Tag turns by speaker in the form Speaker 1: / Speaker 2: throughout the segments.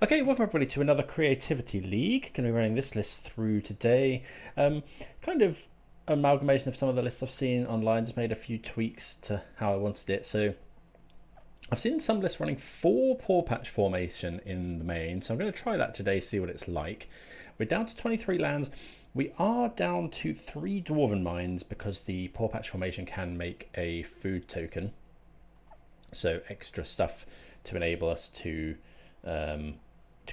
Speaker 1: Okay, welcome everybody to another Creativity League. Going to be running this list through today. Kind of amalgamation of some of the lists I've seen online, just made a few tweaks to how I wanted it. So I've seen some lists running 4 Pawpatch Formation in the main, so I'm going to try that today, see what it's like. We're down to 23 lands. We are down to 3 Dwarven Mines because the Pawpatch Formation can make a food token. So extra stuff to enable us to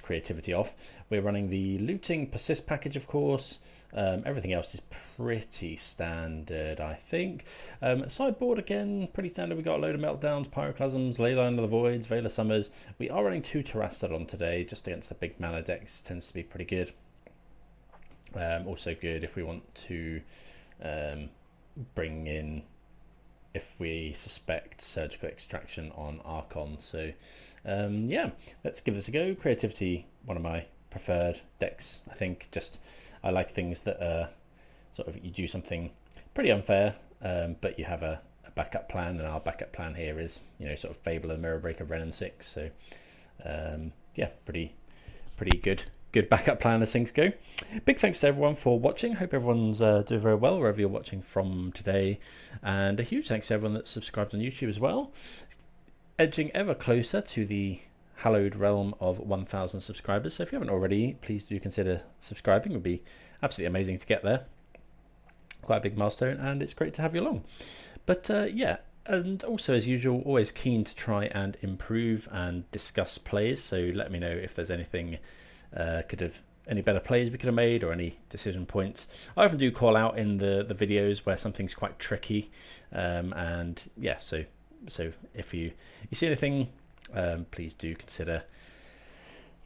Speaker 1: creativity off. We're running the looting persist package, of course. Everything else is pretty standard, I think. Sideboard again, pretty standard. We got a load of meltdowns, pyroclasms, Leyline of the Voids, Veil of Summers. We are running 2 Terastodon today, just against the big mana decks. Tends to be pretty good. Also good if we want to bring in, if we suspect surgical extraction on Archon. So yeah, let's give this a go. Creativity, one of my preferred decks. I think just I like things that are sort of, you do something pretty unfair, but you have a backup plan, and our backup plan here is, you know, sort of Fable and Mirror Breaker, Wrenn and Six. So yeah, pretty good backup plan as things go. Big thanks to everyone for watching. Hope everyone's doing very well wherever you're watching from today, and a huge thanks to everyone that's subscribed on YouTube as well. Edging ever closer to the hallowed realm of 1,000 subscribers, so if you haven't already, please do consider subscribing. It would be absolutely amazing to get there. Quite a big milestone, and it's great to have you along. But yeah, and also as usual, always keen to try and improve and discuss plays, so let me know if there's anything any better plays we could have made, or any decision points. I often do call out in the videos where something's quite tricky, and yeah, so if you see anything, please do consider,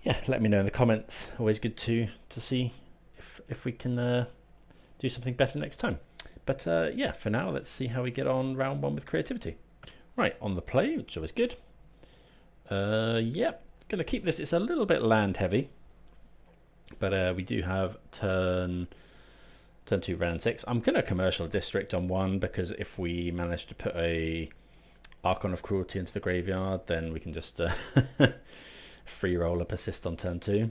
Speaker 1: yeah, let me know in the comments. Always good to see if we can do something better next time. But yeah, for now, let's see how we get on round 1 with creativity. Right, on the play, which is always good. Yeah, gonna keep this. It's a little bit land heavy, but we do have turn 2 Wrenn and Six. I'm gonna commercial district on 1, because if we manage to put a Archon of Cruelty into the graveyard, then we can just free roll a persist on turn 2.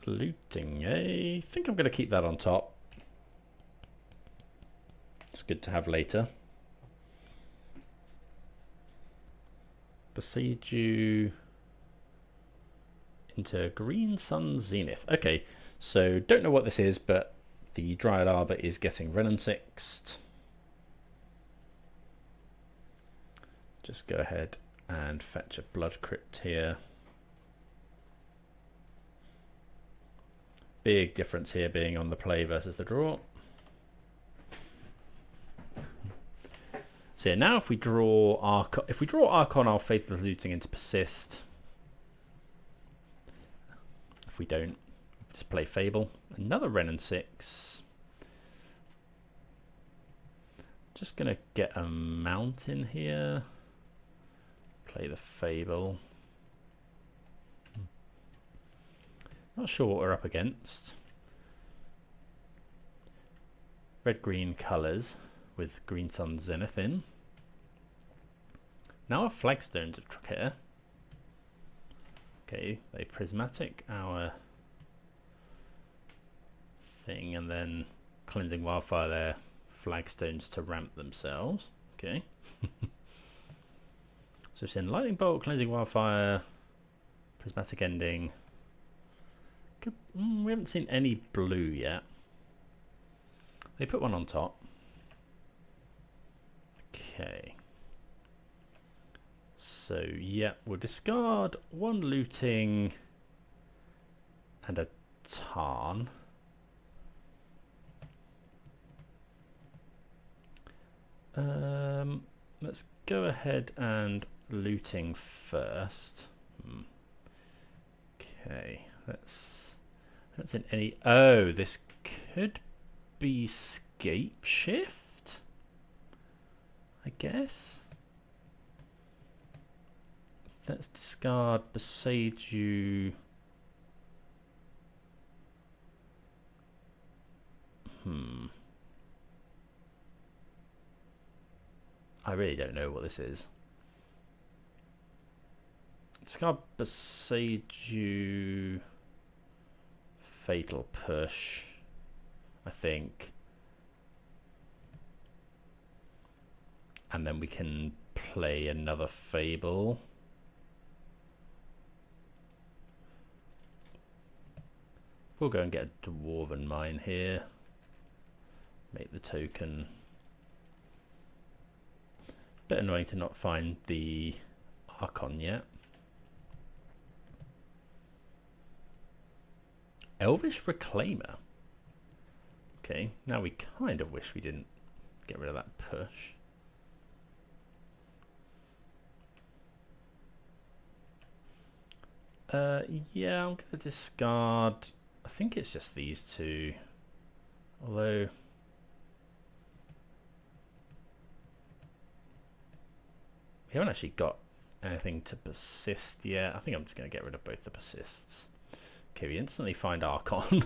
Speaker 1: Looting, I think I'm going to keep that on top. It's good to have later. Boseiju into Green Sun Zenith. Okay, so don't know what this is, but the Dryad Arbor is getting Wrenn and Sixed. Just go ahead and fetch a Blood Crypt here. Big difference here being on the play versus the draw. So yeah, now if we draw Archon, our Faithless Looting into Persist. If we don't, just play Fable. Another Wrenn and Six. Just gonna get a mountain here. Play the Fable. Not sure what we're up against. Red-green colours with Green Sun Zenith in. Now our flagstones of Trocare. Okay, they prismatic our thing, and then Cleansing Wildfire their flagstones to ramp themselves. Okay. So it's in Lightning Bolt, Cleansing Wildfire, Prismatic Ending. We haven't seen any blue yet. They put one on top. Okay. So yeah, we'll discard 1 looting and a Tarn. Let's go ahead and looting first. Okay, let's. I haven't seen any. Oh, this could be Scapeshift, I guess. Let's discard Boseiju. I really don't know what this is. Scar Boseiju Fatal Push, I think. And then we can play another Fable. We'll go and get a Dwarven Mine here. Make the token. Bit annoying to not find the Archon yet. Elvish Reclaimer. Okay, now we kind of wish we didn't get rid of that push. Yeah, I'm going to discard. I think it's just these two. Although we haven't actually got anything to persist yet. I think I'm just going to get rid of both the persists. Okay, we instantly find Archon.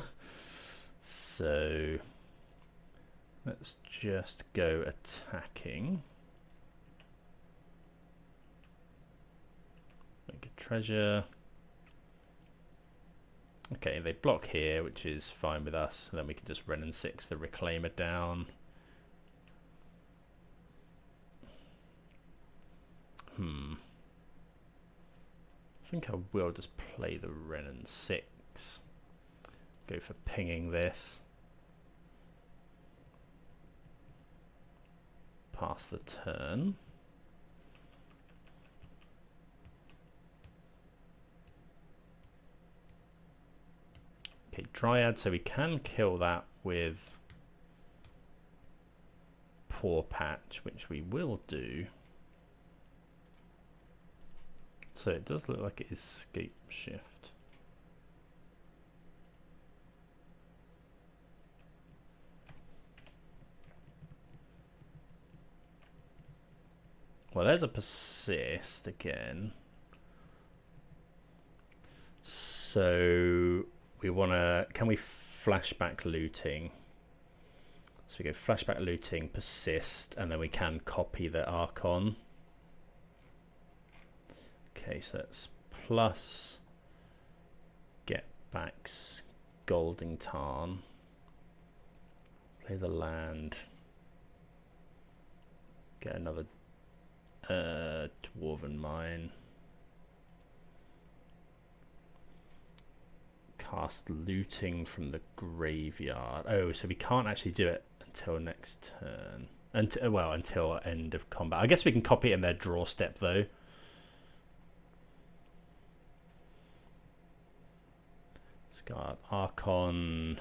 Speaker 1: So let's just go attacking. Make a treasure. Okay, they block here, which is fine with us. And then we can just Wrenn and Six the Reclaimer down. I think I will just play the Wrenn and Six. Go for pinging this. Pass the turn. Okay, Dryad, so we can kill that with Pawpatch, which we will do. So it does look like it is Scapeshift. Well, there's a Persist again. So we want to, can we flashback looting? So we go flashback looting, Persist, and then we can copy the Archon. Okay, so that's plus get back Scalding Tarn. Play the land. Get another Dwarven Mine. Cast looting from the graveyard. Oh, so we can't actually do it until next turn. Until end of combat. I guess we can copy it in their draw step though. Discard Archon,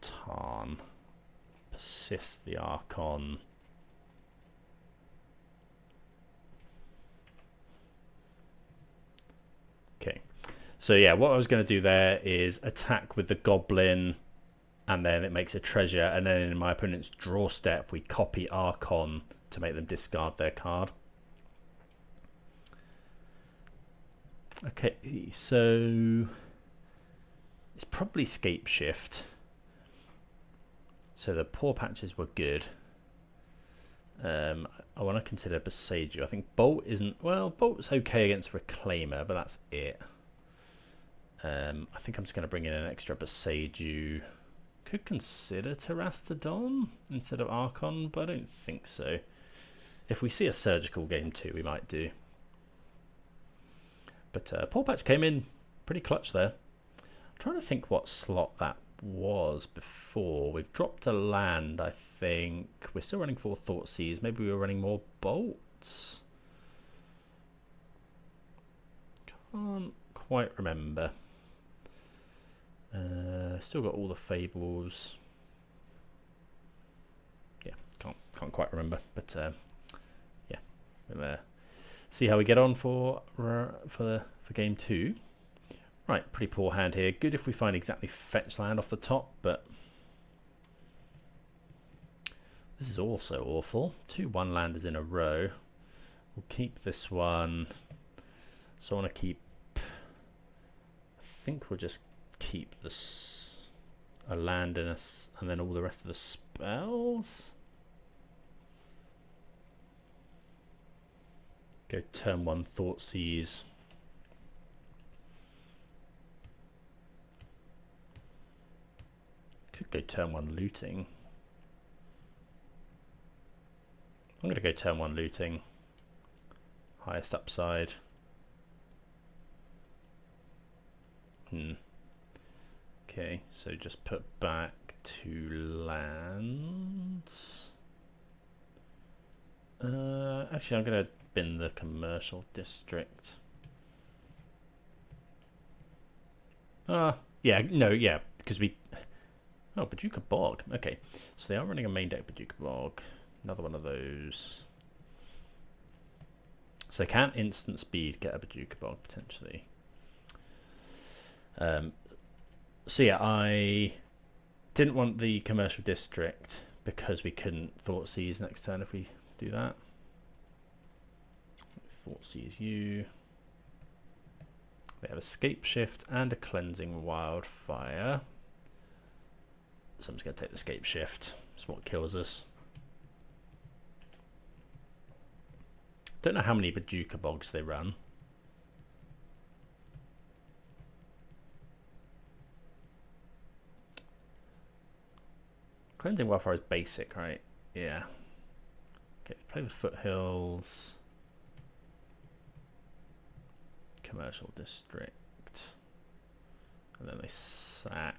Speaker 1: Tarn, persist the Archon. Okay, so yeah, what I was going to do there is attack with the Goblin, and then it makes a treasure, and then in my opponent's draw step, we copy Archon to make them discard their card. Okay, so it's probably Scapeshift. So the Pawpatches were good. I want to consider Boseiju. I think Bolt isn't... Well, Bolt's okay against Reclaimer, but that's it. I think I'm just going to bring in an extra Boseiju. Could consider Terastodon instead of Archon, but I don't think so. If we see a surgical game too, we might do. But Pawpatch came in pretty clutch there. I'm trying to think what slot that was before. We've dropped a land, I think. We're still running 4 Thoughtseize. Maybe we were running more bolts. Can't quite remember. Still got all the Fables. Yeah, can't quite remember. But yeah, we'll see how we get on for game 2. Right, pretty poor hand here. Good if we find exactly fetch land off the top, but this is also awful. 2 1-landers in a row. We'll keep this one. So I want to keep... I think we'll just keep this a land and then all the rest of the spells. Go turn 1 Thoughtseize. Could go turn 1 Looting. I'm going to go turn 1 Looting. Highest upside. Okay, so just put back 2 lands. Actually, I'm going to bin the commercial district. Yeah, no, yeah, because we... Oh, Bojuka Bog. Okay, so they are running a main deck Bojuka Bog. Another one of those. So they can instant speed get a Bojuka Bog, potentially. So yeah, I didn't want the commercial district because we couldn't Thoughtseize next turn if we do that. Thoughtseize you. We have a Scapeshift and a Cleansing Wildfire. So I'm just going to take the Scapeshift. It's what kills us. Don't know how many Bojuka Bogs they run. Cleansing Wildfire is basic, right? Yeah. Okay, play the Foothills. Commercial district. And then they sack.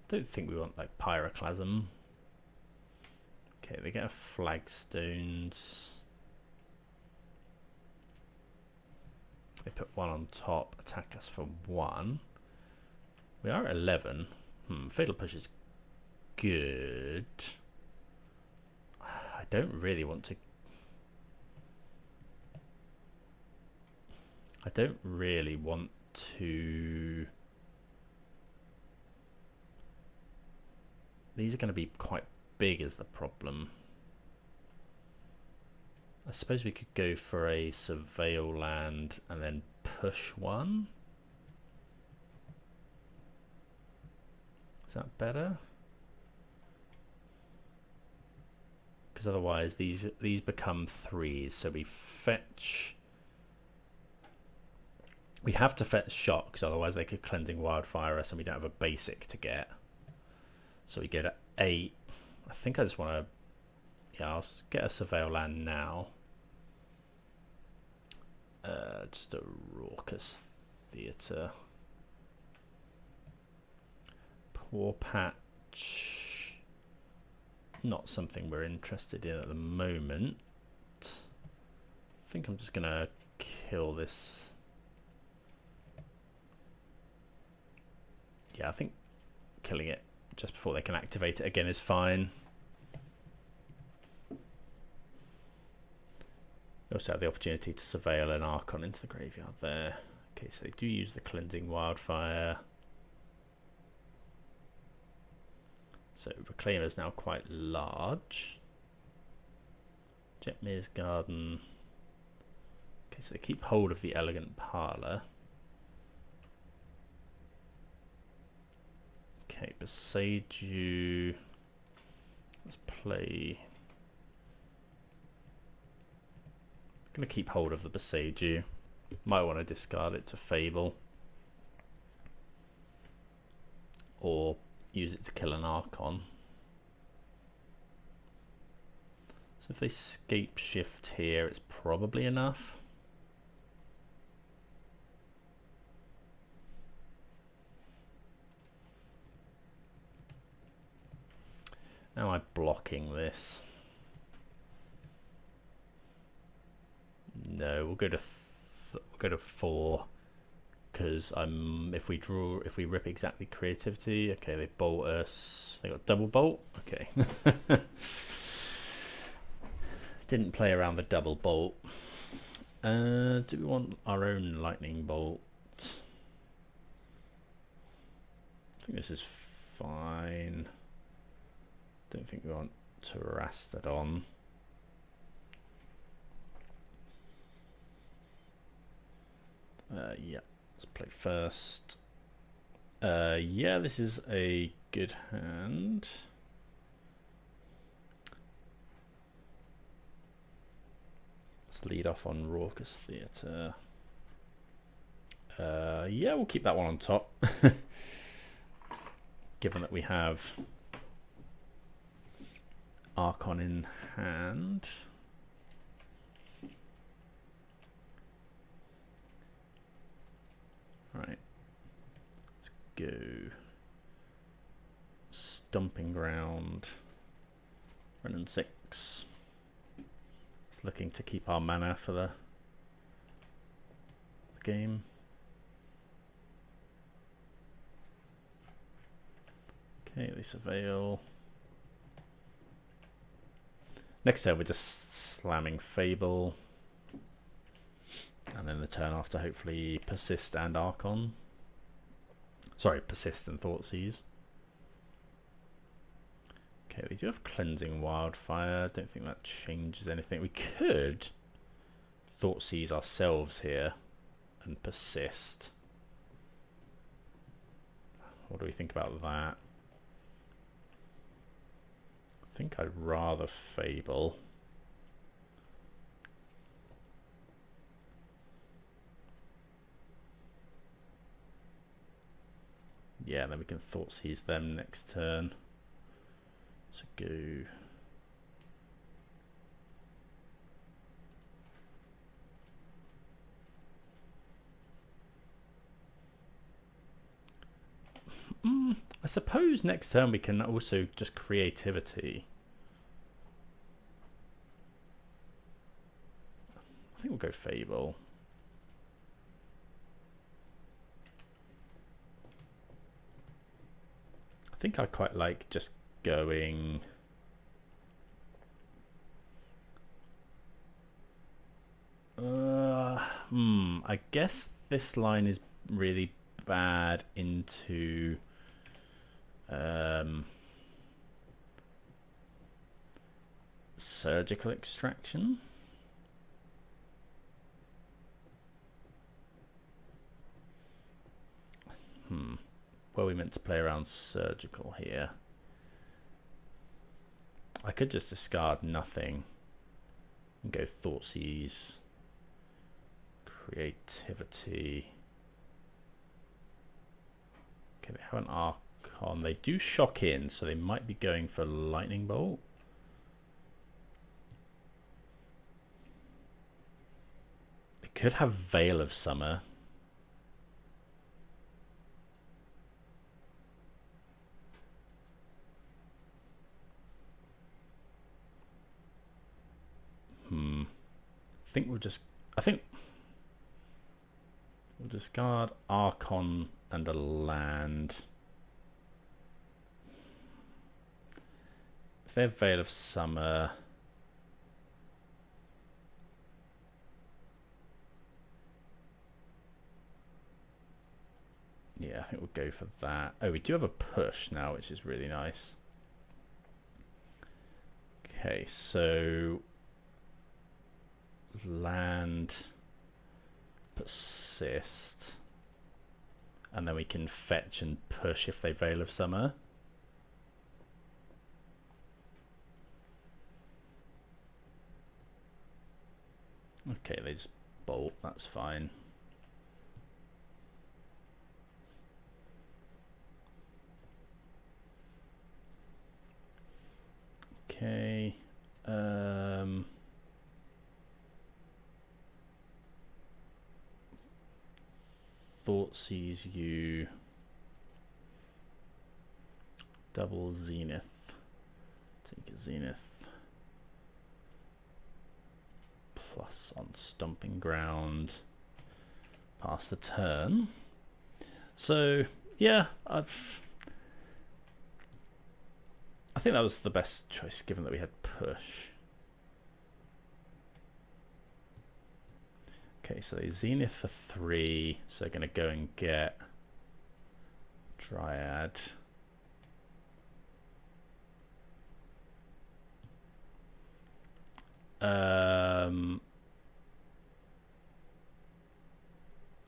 Speaker 1: Don't think we want like Pyroclasm. Okay, they get a Flagstones. They put 1 on top, attack us for 1. We are at 11. Fatal Push is good. I don't really want to... I don't really want to... These are going to be quite big is the problem. I suppose we could go for a Surveil land and then push 1. Is that better? Because otherwise these become 3s, so we fetch... We have to fetch Shock, because otherwise they could Cleansing Wildfire us and we don't have a basic to get. So we get at 8. I think I just want to... Yeah, I'll get a Surveil land now. Just a Raucous Theater. Pawpatch. Not something we're interested in at the moment. I think I'm just going to kill this. Yeah, I think killing it just before they can activate it again is fine. We also have the opportunity to surveil an Archon into the graveyard there. Okay, so they do use the Cleansing Wildfire. So Reclaimer is now quite large. Jetmir's Garden. Okay, so they keep hold of the Elegant Parlour. Okay, Boseiju. Let's play... I'm going to keep hold of the Boseiju. Might want to discard it to Fable. Or use it to kill an Archon. So if they Scapeshift here, it's probably enough. Am I blocking this? No, we'll go to 4 because if we rip exactly creativity, okay, they bolt us. They got double bolt. Okay. Didn't play around the double bolt. Do we want our own lightning bolt? I think this is fine. Don't think we want Terastodon. Yeah, let's play first. Yeah, this is a good hand. Let's lead off on Raucous Theater. Yeah, we'll keep that one on top. Given that we have Archon in hand. Right. Let's go. Stomping Ground. Wrenn and Six. It's looking to keep our mana for the game. Okay, they surveil. Next turn we're just slamming Fable. And then the turn after hopefully Persist and Archon. Sorry, Persist and Thoughtseize. Okay, we do have Cleansing Wildfire. Don't think that changes anything. We could Thoughtseize ourselves here and Persist. What do we think about that? I think I'd rather Fable. Yeah, then we can Thoughtseize them next turn. So go. I suppose next turn we can also just Creativity. I think we'll go Fable. I think I quite like just going I guess this line is really bad into Surgical Extraction. Well, we meant to play around Surgical here. I could just discard nothing and go Thoughtseize, Creativity. Okay, they have an Archon. They do shock in, so they might be going for Lightning Bolt. They could have Veil of Summer. I think we'll discard Archon and a land. If they have Veil of Summer, yeah, I think we'll go for that. Oh, we do have a push now, which is really nice. Okay, so land, Persist, and then we can fetch and push if they Veil of Summer. Okay, they just bolt, that's fine. Okay, Thoughtseize you, double Zenith, take a Zenith, plus on Stomping Ground, pass the turn. So yeah, I think that was the best choice given that we had push. Okay, so they Zenith for 3, so they're going to go and get Dryad.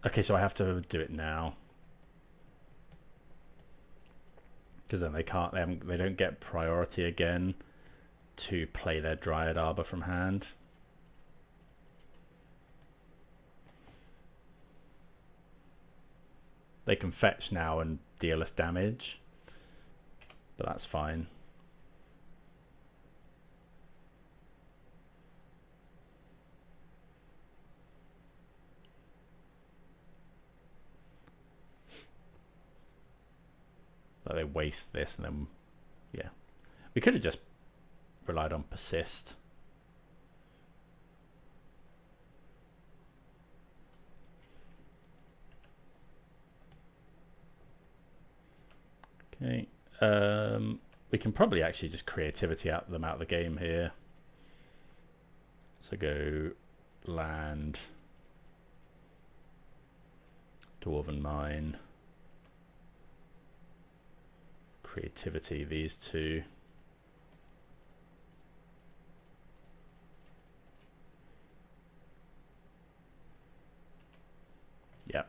Speaker 1: Okay, so I have to do it now. because then they don't get priority again to play their Dryad Arbor from hand. They can fetch now and deal us damage, but that's fine. But they waste this and then, yeah. We could have just relied on Persist. Okay, we can probably actually just creativity out them out of the game here. So go land, Dwarven Mine, creativity, these two. Yeah.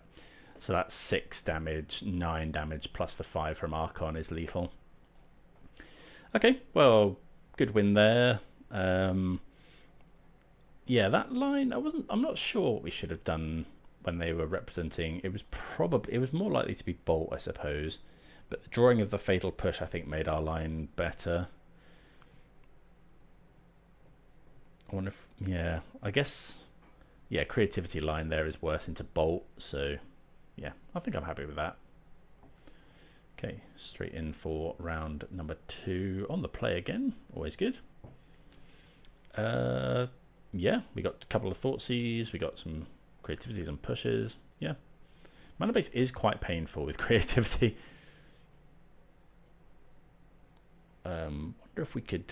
Speaker 1: So that's 6 damage, 9 damage, plus the 5 from Archon is lethal. Okay, well, good win there. Yeah, that line, I'm not sure what we should have done when they were representing. It was more likely to be Bolt, I suppose. But the drawing of the Fatal Push, I think, made our line better. I wonder if, yeah, I guess, yeah, creativity line there is worse into Bolt, so yeah, I think I'm happy with that. Okay, straight in for round number 2 on the play again. Always good. Yeah, we got a couple of Thoughtseizes. We got some creativities and pushes. Yeah, mana base is quite painful with creativity. Wonder if we could.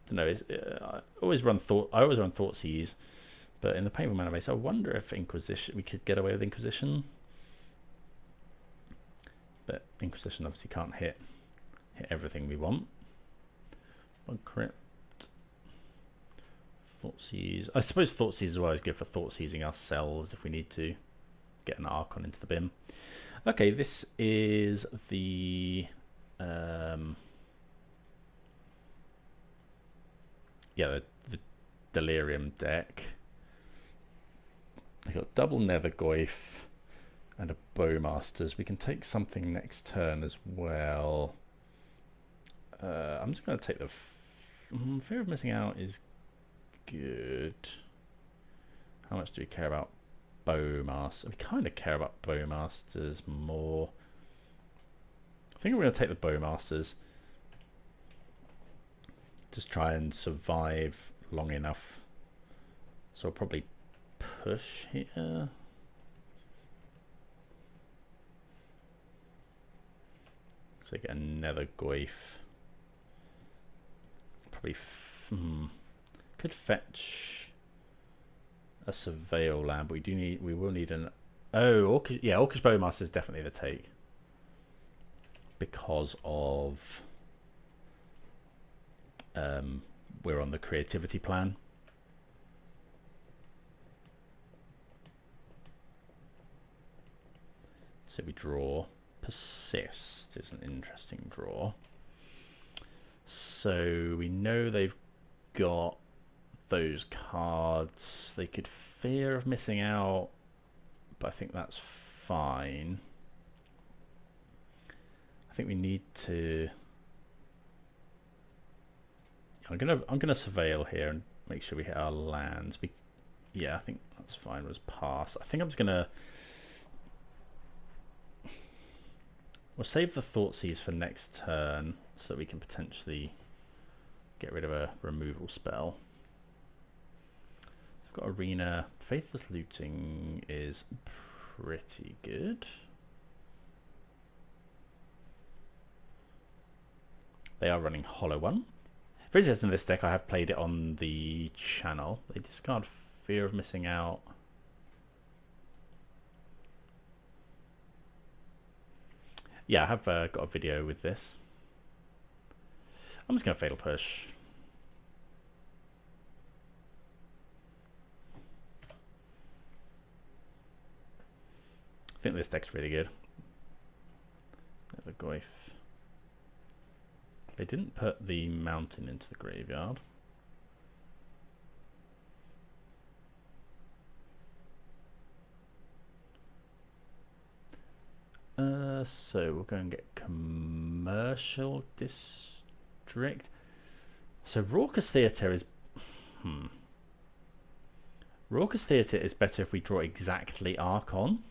Speaker 1: I don't know. I always run Thoughtseize, but in the painful mana base, I wonder if Inquisition. We could get away with Inquisition. But Inquisition obviously can't hit everything we want. Blood Crypt, Thoughtseize. I suppose Thoughtseize as well is good for Thoughtseizing ourselves if we need to get an Archon into the bin. Okay, this is the the Delirium deck. I got double Nethergoyf and a Bowmasters. We can take something next turn as well. I'm just going to take the Fear of Missing Out is good. How much do we care about Bowmasters? We kind of care about Bowmasters more. I think we're going to take the Bowmasters. Just try and survive long enough. So I'll probably push here. So get another Goyf. Probably could fetch a Surveil Land, but we will need an Orcish Bowmaster is definitely the take because of we're on the creativity plan. So we draw. Persist is an interesting draw. So we know they've got those cards. They could Fear of Missing Out, but I think that's fine. I think we need to. I'm gonna surveil here and make sure we hit our lands. Yeah, I think that's fine. Was pass. I think I'm just gonna. We'll save the Thoughtseize for next turn so that we can potentially get rid of a removal spell. I've got Arena. Faithless Looting is pretty good. They are running Hollow One. Very interesting in this deck. I have played it on the channel. They discard Fear of Missing Out. Yeah, I have got a video with this. I'm just going to Fatal Push. I think this deck's really good. Nethergoyf. They didn't put the mountain into the graveyard. So we'll go and get Commercial District. So Raucous Theater is... Raucous Theater is better if we draw exactly Archon.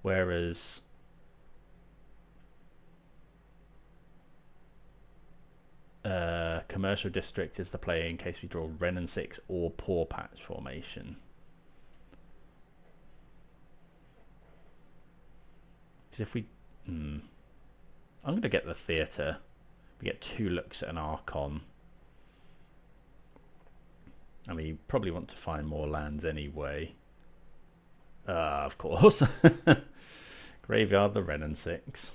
Speaker 1: Whereas... Commercial District is the play in case we draw Wrenn and Six or Pawpatch Formation. Because if we... I'm going to get the Theatre. We get 2 looks at an Archon. And we probably want to find more lands anyway. Of course. Graveyard the Wrenn and Six.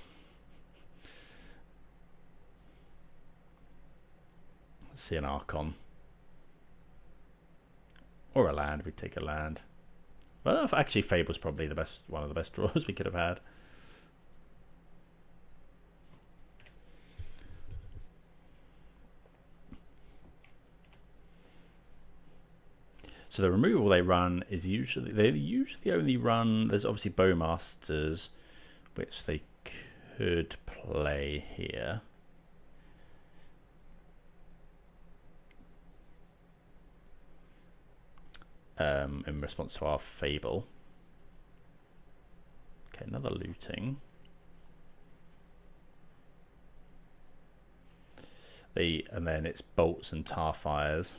Speaker 1: Let's see an Archon. Or a land. We'd take a land. Well, actually, Fable's probably the best, one of the best draws we could have had. So the removal they run is usually, they usually only run, there's obviously Bowmasters, which they could play here. In response to our Fable. Okay, another looting. And then it's bolts and tar fires.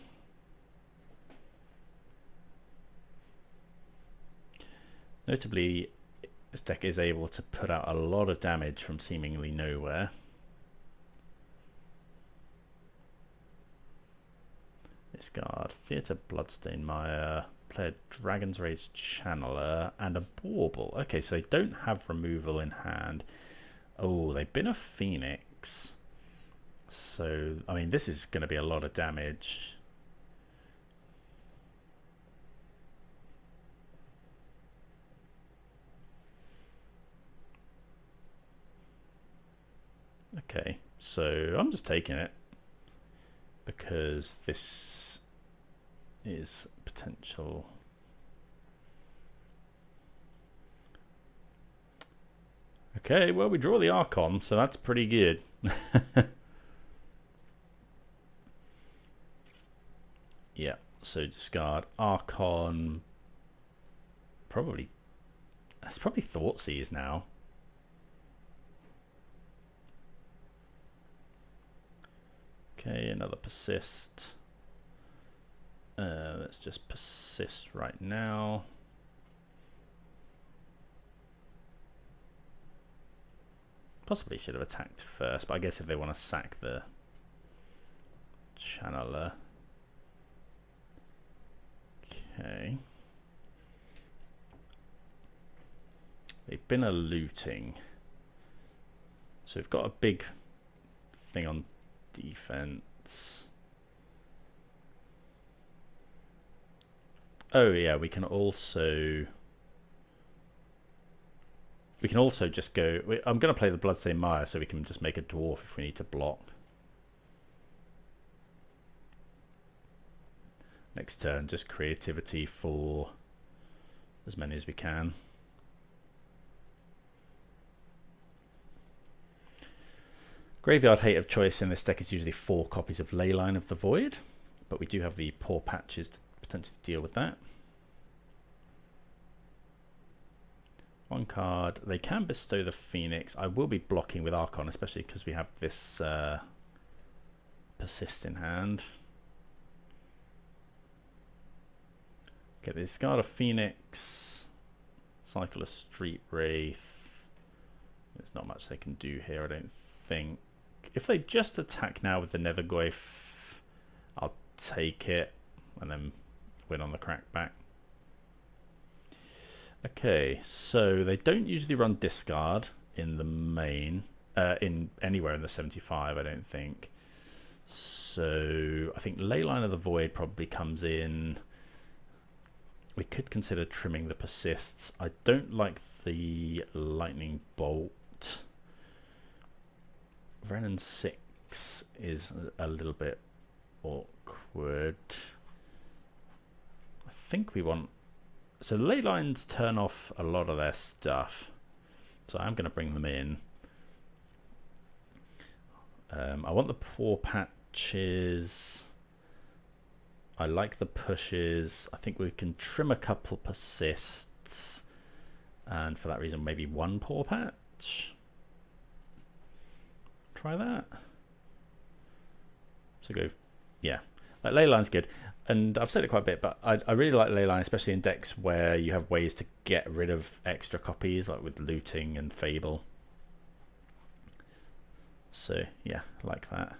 Speaker 1: Notably, this deck is able to put out a lot of damage from seemingly nowhere. Discard Theatre, Bloodstained Mire, play a Dragon's Rage Channeler, and a Bauble. Okay, so they don't have removal in hand. Oh, they've been a Phoenix. So, I mean, this is going to be a lot of damage. Okay, so I'm just taking it because this is potential. Okay, well, we draw the Archon, so that's pretty good. Yeah, so discard Archon. Probably, it's probably Thoughtseize now. Okay, another Persist. Let's just Persist right now. Possibly should have attacked first, but I guess if they want to sack the Channeler. Okay. They've been a looting. So we've got a big thing on defense. Oh yeah, we can also just go. I'm going to play the Bloodstained Mire so we can just make a dwarf if we need to block. Next turn, just creativity for as many as we can. Graveyard hate of choice in this deck is usually 4 copies of Leyline of the Void, but we do have the Pawpatches to potentially deal with that. 1 card. They can bestow the Phoenix. I will be blocking with Archon, especially because we have this Persist in hand. Get this discard a Phoenix, cycle a Street Wraith. There's not much they can do here, I don't think. If they just attack now with the Nethergoyf, I'll take it and then win on the crackback. Okay, so they don't usually run discard in the main, in anywhere in the 75, I don't think. So I think Leyline of the Void probably comes in. We could consider trimming the Persists. I don't like the Lightning Bolt. Wrenn and Six is a little bit awkward. I think we want... So the Leylines turn off a lot of their stuff. So I'm going to bring them in. I want the Pawpatches. I like the pushes. I think we can trim a couple persists. And for that reason, maybe one Pawpatch. Try that. So go, yeah. Like Leyline's good. And I've said it quite a bit, but I really like Leyline, especially in decks where you have ways to get rid of extra copies, like with Looting and Fable. So yeah, like that.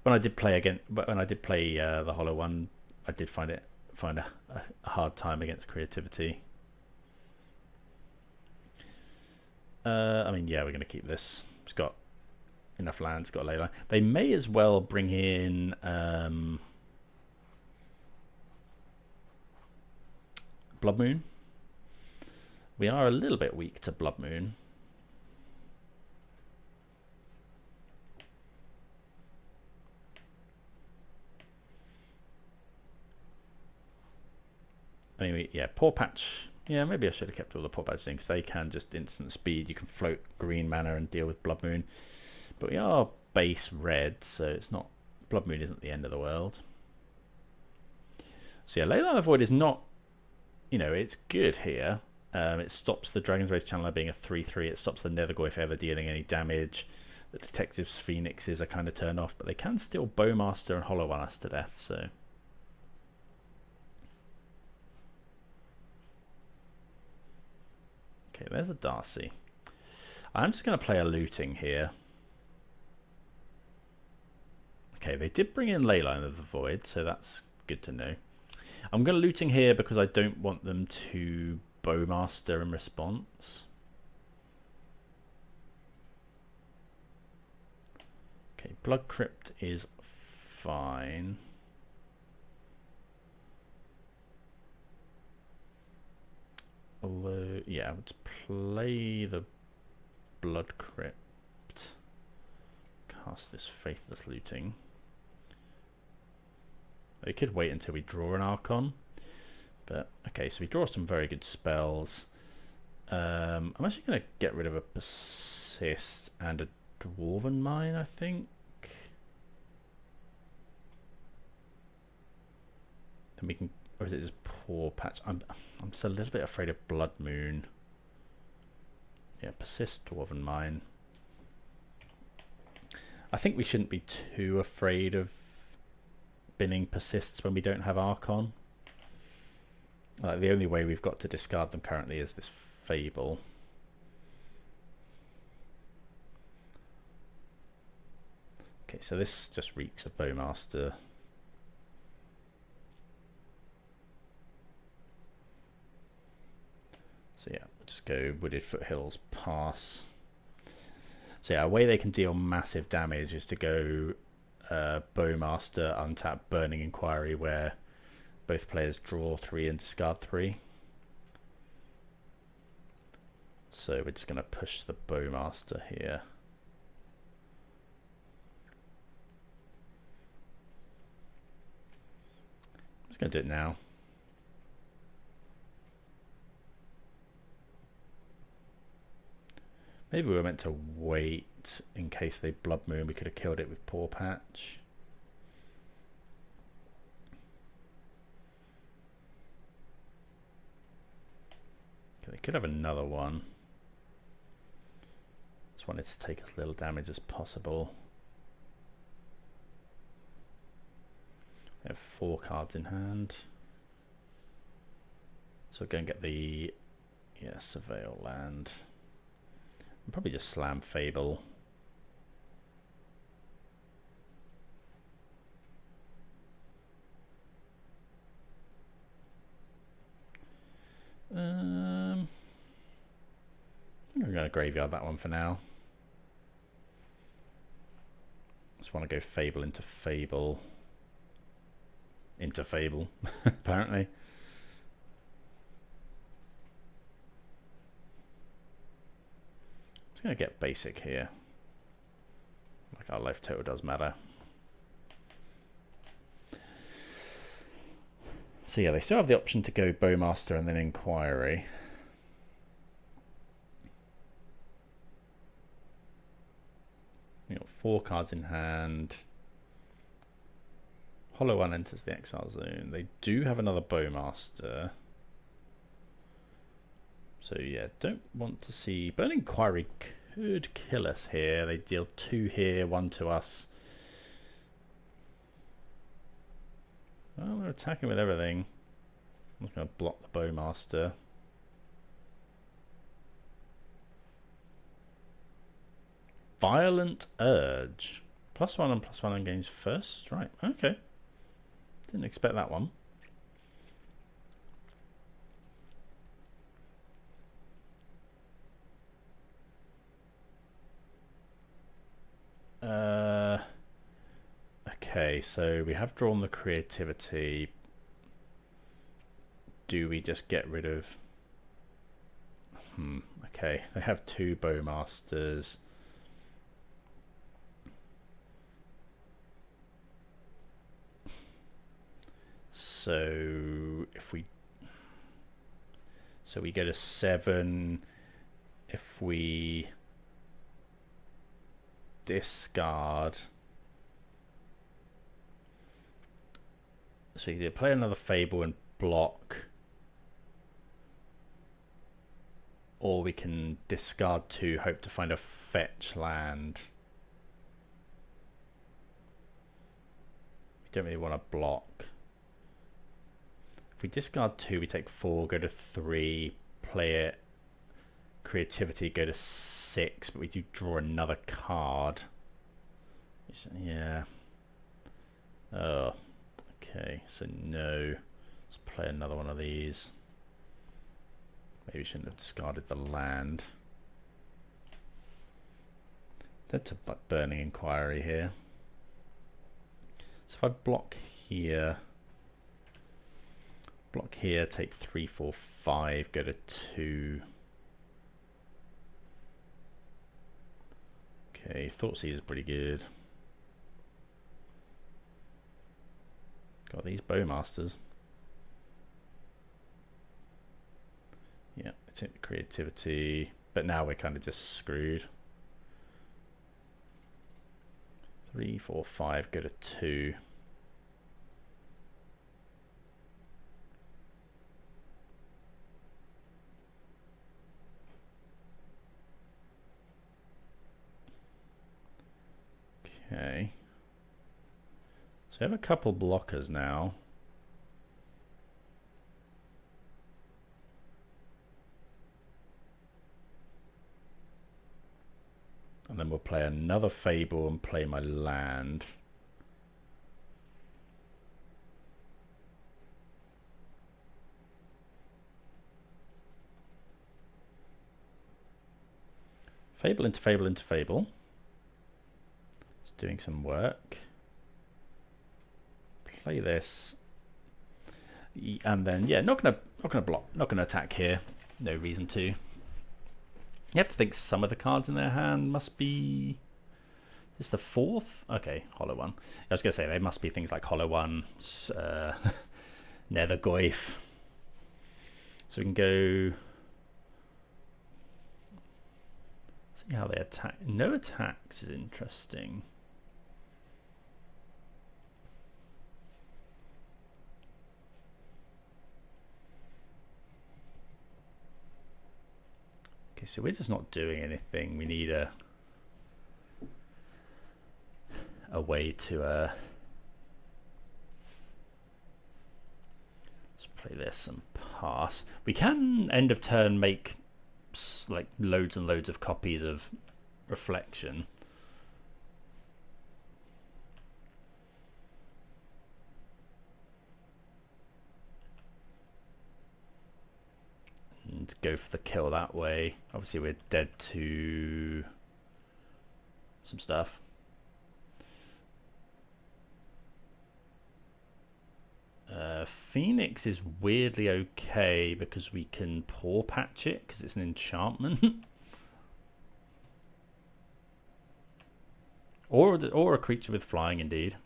Speaker 1: When I did play the Hollow one, I did find a hard time against Creativity. I mean, yeah, we're going to keep this. It's got enough land. It's got a Leyline. They may as well bring in Blood Moon. We are a little bit weak to Blood Moon. Anyway, yeah, Pawpatch. Yeah, maybe I should have kept all the Pawpatch in because they can just instant speed. You can float green mana and deal with Blood Moon. But we are base red, so it's not... Blood Moon isn't the end of the world. So yeah, Leyline of Void is not... You know, it's good here. It stops the Dragon's Rage Channeler being a 3/3. It stops the Nethergoyf ever dealing any damage. The Detective's Phoenixes are kind of turned off, but they can still Bowmaster and Hollow One us to death, so... Okay, there's a Darcy. I'm just going to play a Looting here. Okay, they did bring in Leyline of the Void, so that's good to know. I'm going to Looting here because I don't want them to Bowmaster in response. Okay, Blood Crypt is fine. Although, yeah, let's play the Blood Crypt. Cast this Faithless Looting. We could wait until we draw an Archon. But, okay, so we draw some very good spells. I'm actually going to get rid of a Persist and a Dwarven Mine, I think. Then we can... Or is it just Pawpatch? I'm just a little bit afraid of Blood Moon. Yeah, Persist, Dwarven Mine. I think we shouldn't be too afraid of binning Persists when we don't have Archon. Like, the only way we've got to discard them currently is this Fable. Okay, so this just reeks of Bowmaster. So yeah, we'll just go Wooded Foothills, pass. So yeah, a way they can deal massive damage is to go Bowmaster, untap Burning Inquiry, where both players draw 3 and discard 3. So we're just going to push the Bowmaster here. I'm just going to do it now. Maybe we were meant to wait in case they Blood Moon. We could have killed it with Pawpatch. Okay, they could have another one. Just wanted to take as little damage as possible. We have 4 cards in hand. So we're going to get the Surveil land. I'll probably just slam Fable. I'm going to graveyard that one for now. Just want to go Fable into Fable. Into Fable, apparently. Going to get basic here. like our life total does matter. So yeah, they still have the option to go Bowmaster and then Inquiry. You got 4 cards in hand. Hollow One enters the exile zone. They do have another Bowmaster. So yeah, don't want to see... Burning Inquiry could kill us here. They deal 2 here, 1 to us. Well, they're attacking with everything. I'm just going to block the Bowmaster. Violent Urge. +1 and +1 on gains first. Right, okay. Didn't expect that one. Okay, so we have drawn the creativity. Do we just get rid of... Okay, they have 2 Bowmasters. So if we... So we go to 7. If we discard... So you either play another Fable and block, or we can discard 2, hope to find a fetch land. We don't really want to block. If we discard 2, we take 4, go to 3, play it, creativity, go to 6, but we do draw another card. Yeah. Oh. Okay, so no. Let's play another one of these. Maybe we shouldn't have discarded the land. Dead to Burning Inquiry here. So if I block here, take 3, 4, 5, go to 2. Okay, Thoughtseize is pretty good. Got these Bowmasters. Yeah, it's in creativity, but now we're kind of just screwed. 3, 4, 5, go to 2. Okay. So we have a couple blockers now. And then we'll play another Fable and play my land. Fable into Fable into Fable. It's doing some work. Play this, and then yeah, not gonna block, not gonna attack here. No reason to. You have to think some of the cards in their hand must be. Is this the 4th? Okay, Hollow One. I was gonna say they must be things like Hollow One, Nethergoyf. So we can go. See how they attack. No attacks is interesting. Okay, so we're just not doing anything. We need a way to let's play this and pass. We can end of turn make like loads and loads of copies of Reflection. And go for the kill that way. Obviously we're dead to some stuff. Phoenix is weirdly okay because we can Pawpatch it because it's an enchantment. or a creature with flying, indeed.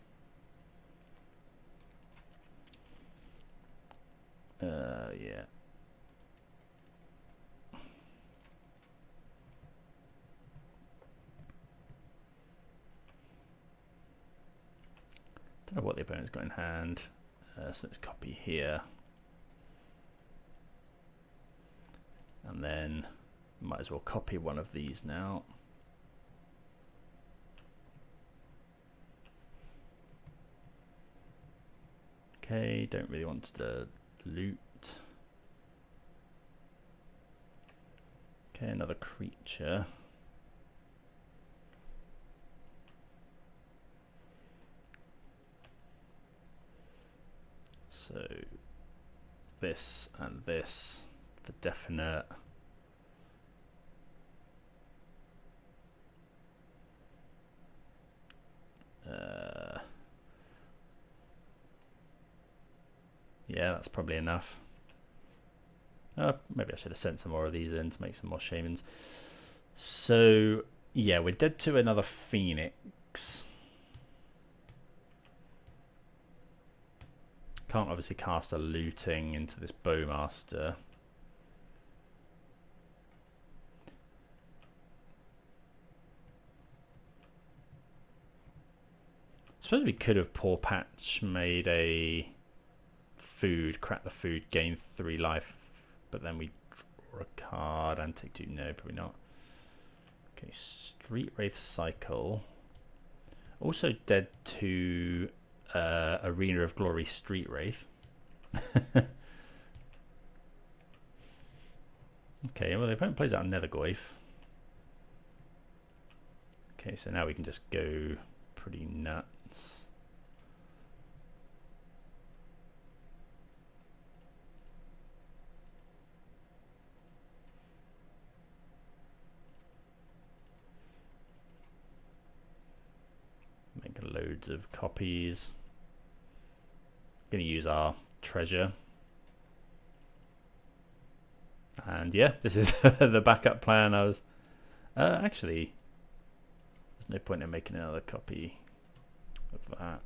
Speaker 1: Yeah. Don't know what the opponent's got in hand. So let's copy here. And then might as well copy one of these now. Okay, don't really want to loot. Okay, another creature. So this and this for definite. Yeah, that's probably enough. Maybe I should have sent some more of these in to make some more shamans. So yeah, we're dead to another Phoenix. Can't obviously cast a looting into this Bowmaster. I suppose we could have Pawpatch made a food, crack the food, gain 3 life, but then we draw a card and take 2. No, probably not. Okay, Street Wraith Cycle. Also dead to Arena of Glory Street Wraith. Okay, well the opponent plays out Nethergoyf. Okay, so now we can just go pretty nuts. Make loads of copies. Going to use our treasure. And yeah, this is the backup plan. I was actually, there's no point in making another copy of that.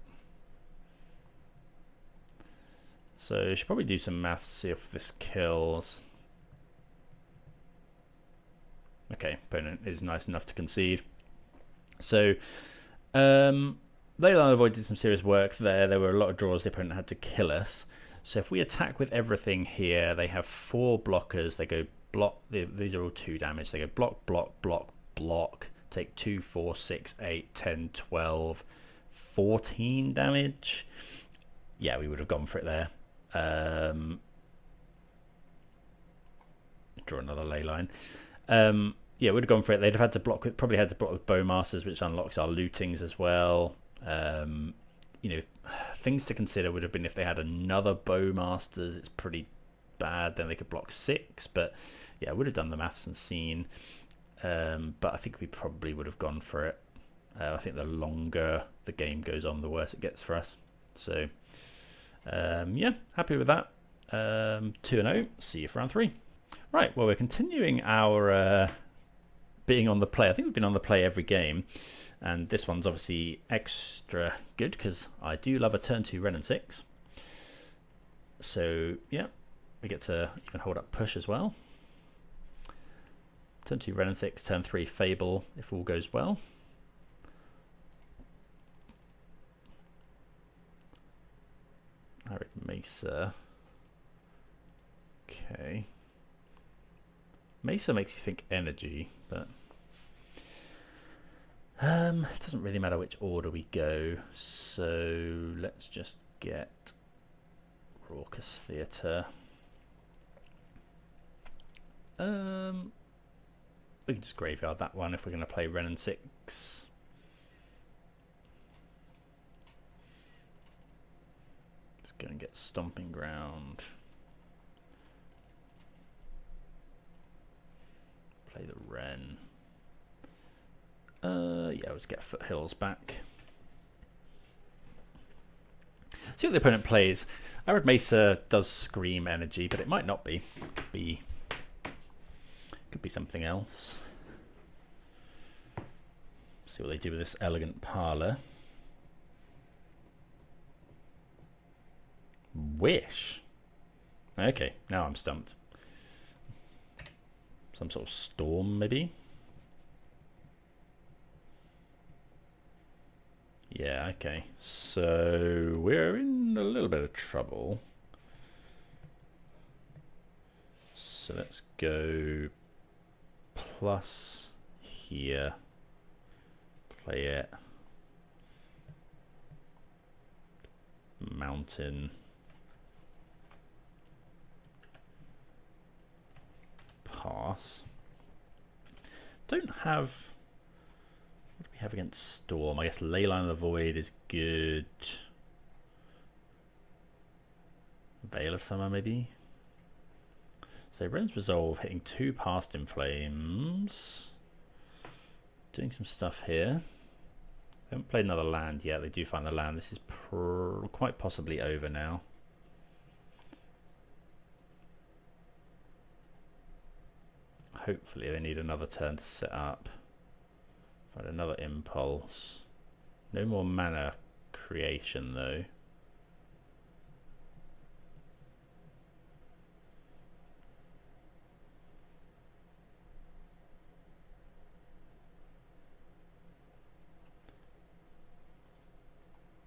Speaker 1: So I should probably do some maths, see if this kills. Okay, opponent is nice enough to concede. So Leyline avoided some serious work there. There were a lot of draws the opponent had to kill us. So if we attack with everything here, they have 4 blockers. They go block. These are all 2 damage. They go block, block, block, block. Take 2, 4, 6, 8, 10, 12, 14 damage. Yeah, we would have gone for it there. Draw another Leyline. Yeah, we'd have gone for it. They'd have had to block with, probably had to block with Bowmasters, which unlocks our lootings as well. You know, things to consider would have been if they had another Bowmasters. It's pretty bad. Then they could block 6. But yeah, I would have done the maths and seen. But I think we probably would have gone for it. I think the longer the game goes on, the worse it gets for us. So yeah, happy with that. 2-0. See you for round 3. Right. Well, we're continuing our being on the play. I think we've been on the play every game. And this one's obviously extra good because I do love a turn 2 Wrenn and Six. So yeah, we get to even hold up push as well. Turn 2 Wrenn and Six, turn 3 Fable if all goes well. Arid Mesa. Okay. Mesa makes you think energy, but it doesn't really matter which order we go, so let's just get Raucous Theater. We can just graveyard that one if we're going to play Wrenn and Six. Just go and get Stomping Ground. Play the Wrenn. Yeah, let's get Foothills back. See what the opponent plays. Arid Mesa does scream energy, but it might not be. Could be something else. See what they do with this elegant parlour. Wish. Okay, now I'm stumped. Some sort of storm, maybe? Yeah, okay. So we're in a little bit of trouble. So let's go plus here. Play it. Mountain. Pass. Don't have. What do we have against Storm? I guess Leyline of the Void is good. Veil of Summer, maybe. So Wren's Resolve hitting 2 Past in Flames. Doing some stuff here. We haven't played another land yet. They do find the land. This is quite possibly over now. Hopefully they need another turn to set up. Find another impulse. No more mana creation though.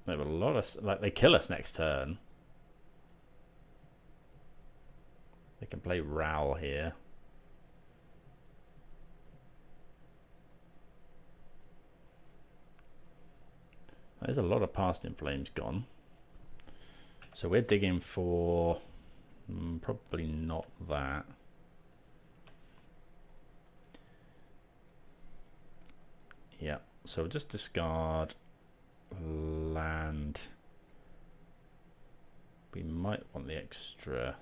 Speaker 1: They have a lot of, like, they kill us next turn. They can play Ral here. There's a lot of Past in Flames gone. So we're digging for probably not that. Yeah, so we'll just discard land. We might want the extra.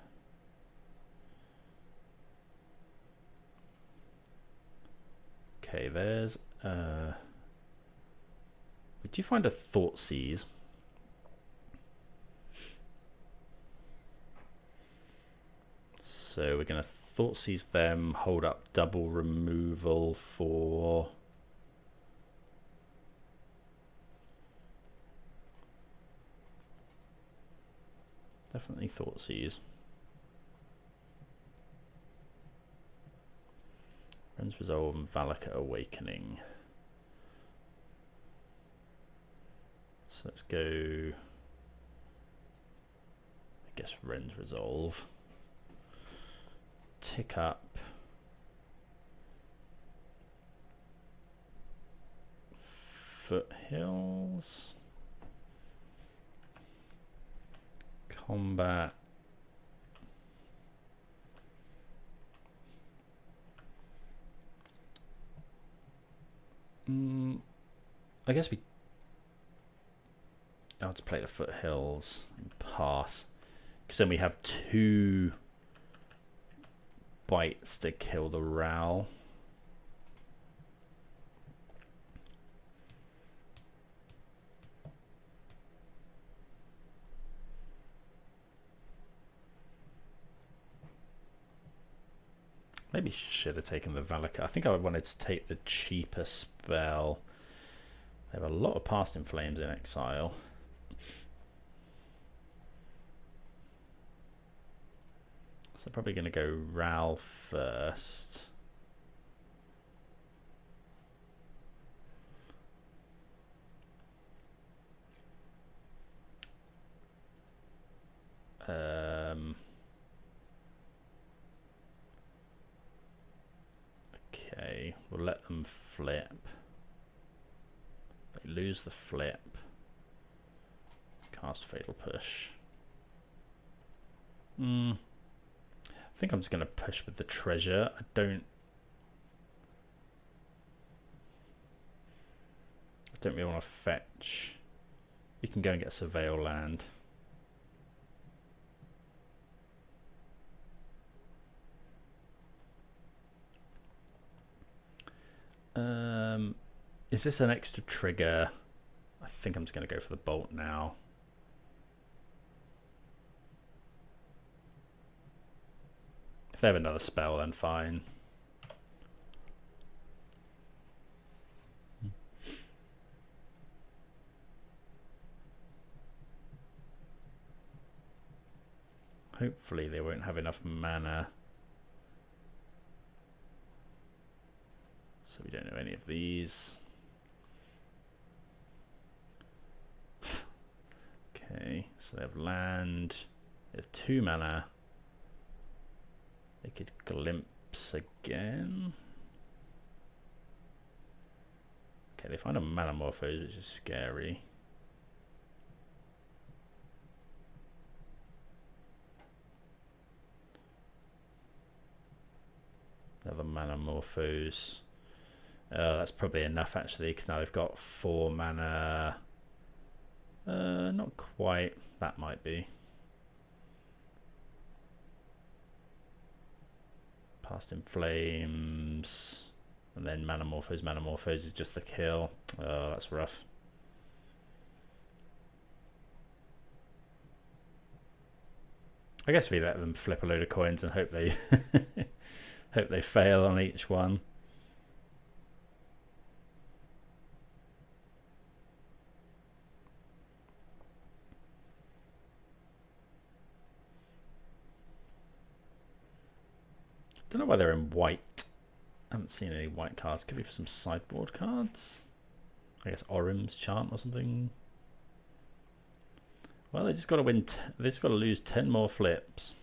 Speaker 1: Okay, there's would you find a Thoughtseize? So we're going to Thoughtseize them, hold up double removal for definitely Thoughtseize. Wren's Resolve and Valakut Awakening. So let's go, I guess, Wren's Resolve. Tick up. Foothills. Combat. I guess we. I'll just play the Foothills and pass, because then we have 2 bites to kill the Ral. Maybe should have taken the Valakut. I think I wanted to take the cheaper spell. They have a lot of Past in Flames in exile. So probably going to go Ral first. Okay, we'll let them flip. They lose the flip. Cast Fatal Push. I think I'm just going to push with the treasure. I don't really want to fetch. You can go and get Surveil land. Is this an extra trigger? I think I'm just going to go for the bolt now. If they have another spell, then fine. hopefully they won't have enough mana. So we don't know any of these. Okay, so they have land. They have 2 mana. They could glimpse again. Okay, they find a Manamorphose, which is scary. Another Manamorphose. That's probably enough actually, because now they've got 4 mana. Not quite. That might be. Past in Flames. And then Manamorphose. Manamorphose is just the kill. Oh, that's rough. I guess we let them flip a load of coins and hope they hope they fail on each one. Don't know why they're in white. I haven't seen any white cards. Could be for some sideboard cards. I guess Orim's Chant or something. Well, they just got to win. They just got to lose 10 more flips.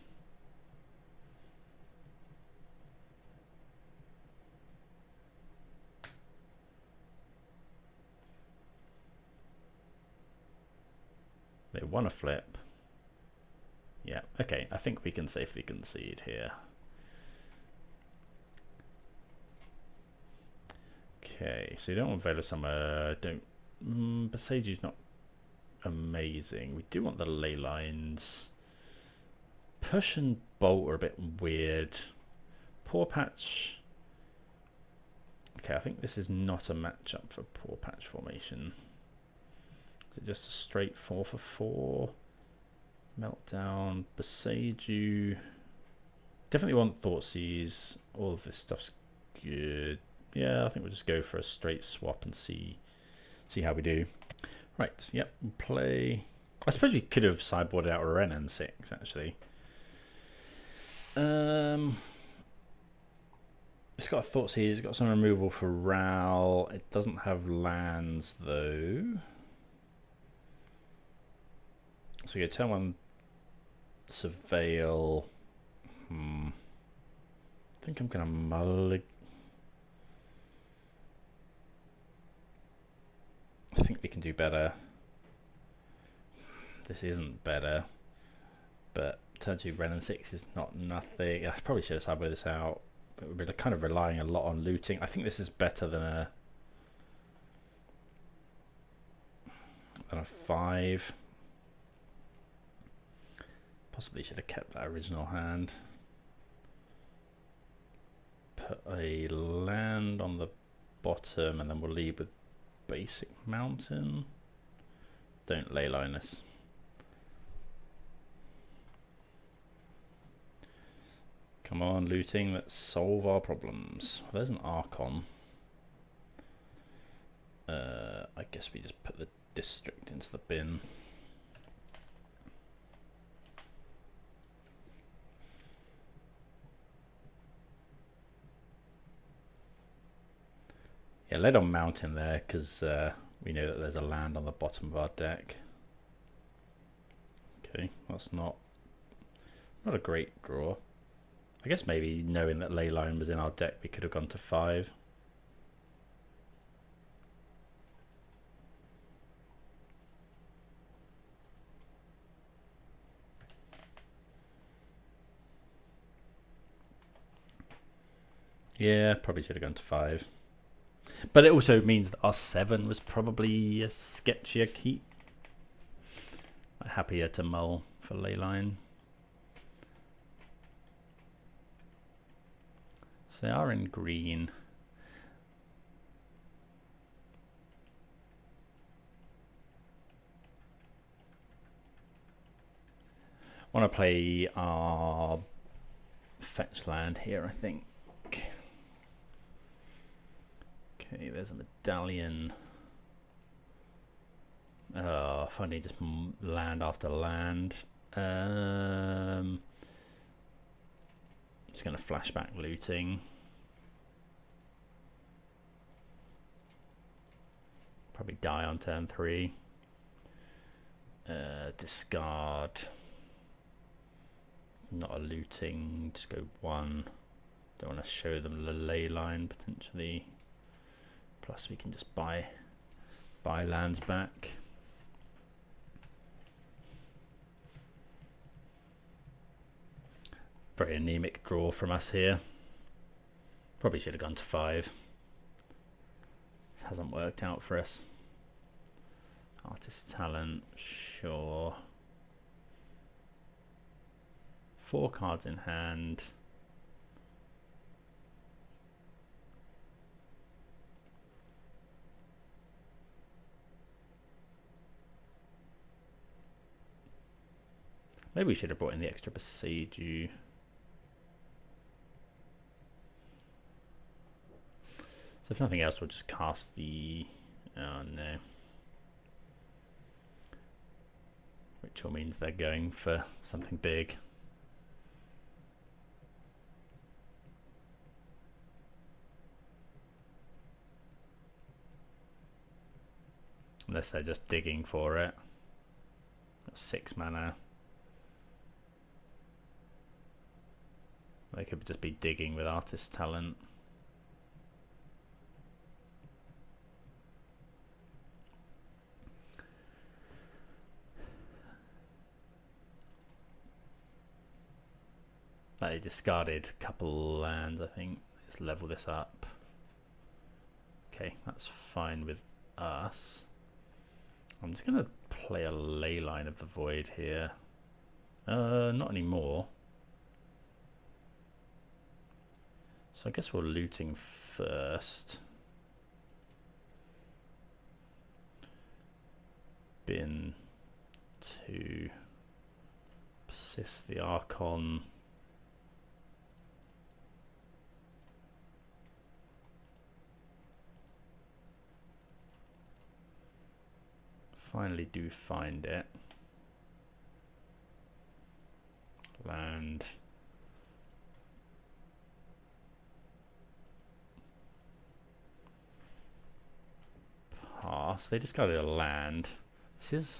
Speaker 1: They won a flip. Yeah. Okay. I think we can safely concede here. Okay, so you don't want Veil of Summer, Boseiju's not amazing. We do want the Leylines. Push and Bolt are a bit weird. Pawpatch. Okay, I think this is not a matchup for Pawpatch Formation. Is it just a straight 4 for 4? Meltdown, Boseiju. Definitely want Thoughtseize. All of this stuff's good. Yeah, I think we'll just go for a straight swap and see how we do. Right, yep, we'll play. I suppose we could have sideboarded out a Wrenn and Six, actually. It's got a Thoughtseize, it's got some removal for Ral. It doesn't have lands, though. So we go turn 1, Surveil. I think I'm going to mulligan. I think we can do better. This isn't better, but turn 2 Wrenn and Six is not nothing. I probably should have sideboarded this out, but we're kind of relying a lot on looting. I think this is better than a 5. Possibly should have kept that original hand. Put a land on the bottom, and then we'll lead with Basic Mountain. Don't Leyline this. Come on, looting, let's solve our problems. Well, there's an Archon. I guess we just put the district into the bin. Yeah, led on Mountain there because we know that there's a land on the bottom of our deck. Okay, that's not a great draw. I guess maybe knowing that Leyline was in our deck, we could have gone to 5. Yeah, probably should have gone to 5. But it also means that our 7 was probably a sketchier keep. Happier to mull for Leyline. So they are in green. Want to play our fetch land here, I think. Okay, there's a medallion. Oh, if only just land after land. Just going to flashback looting. Probably die on turn 3. Discard. Not a looting. Just go 1. Don't want to show them the Leyline potentially. Plus we can just buy lands back. Very anemic draw from us here. Probably should have gone to 5. This hasn't worked out for us. Artist talent, sure. 4 cards in hand. Maybe we should have brought in the extra Boseiju. So if nothing else, we'll just cast the... oh no. Ritual means they're going for something big. Unless they're just digging for it. 6 mana. They could just be digging with artist talent. They discarded a couple lands, I think. Let's level this up. Okay, that's fine with us. I'm just going to play a Leyline of the Void here. Not anymore. So I guess we're looting first. Bin to persist the Archon. Finally do find it. Land. Pass. They discarded a land. This is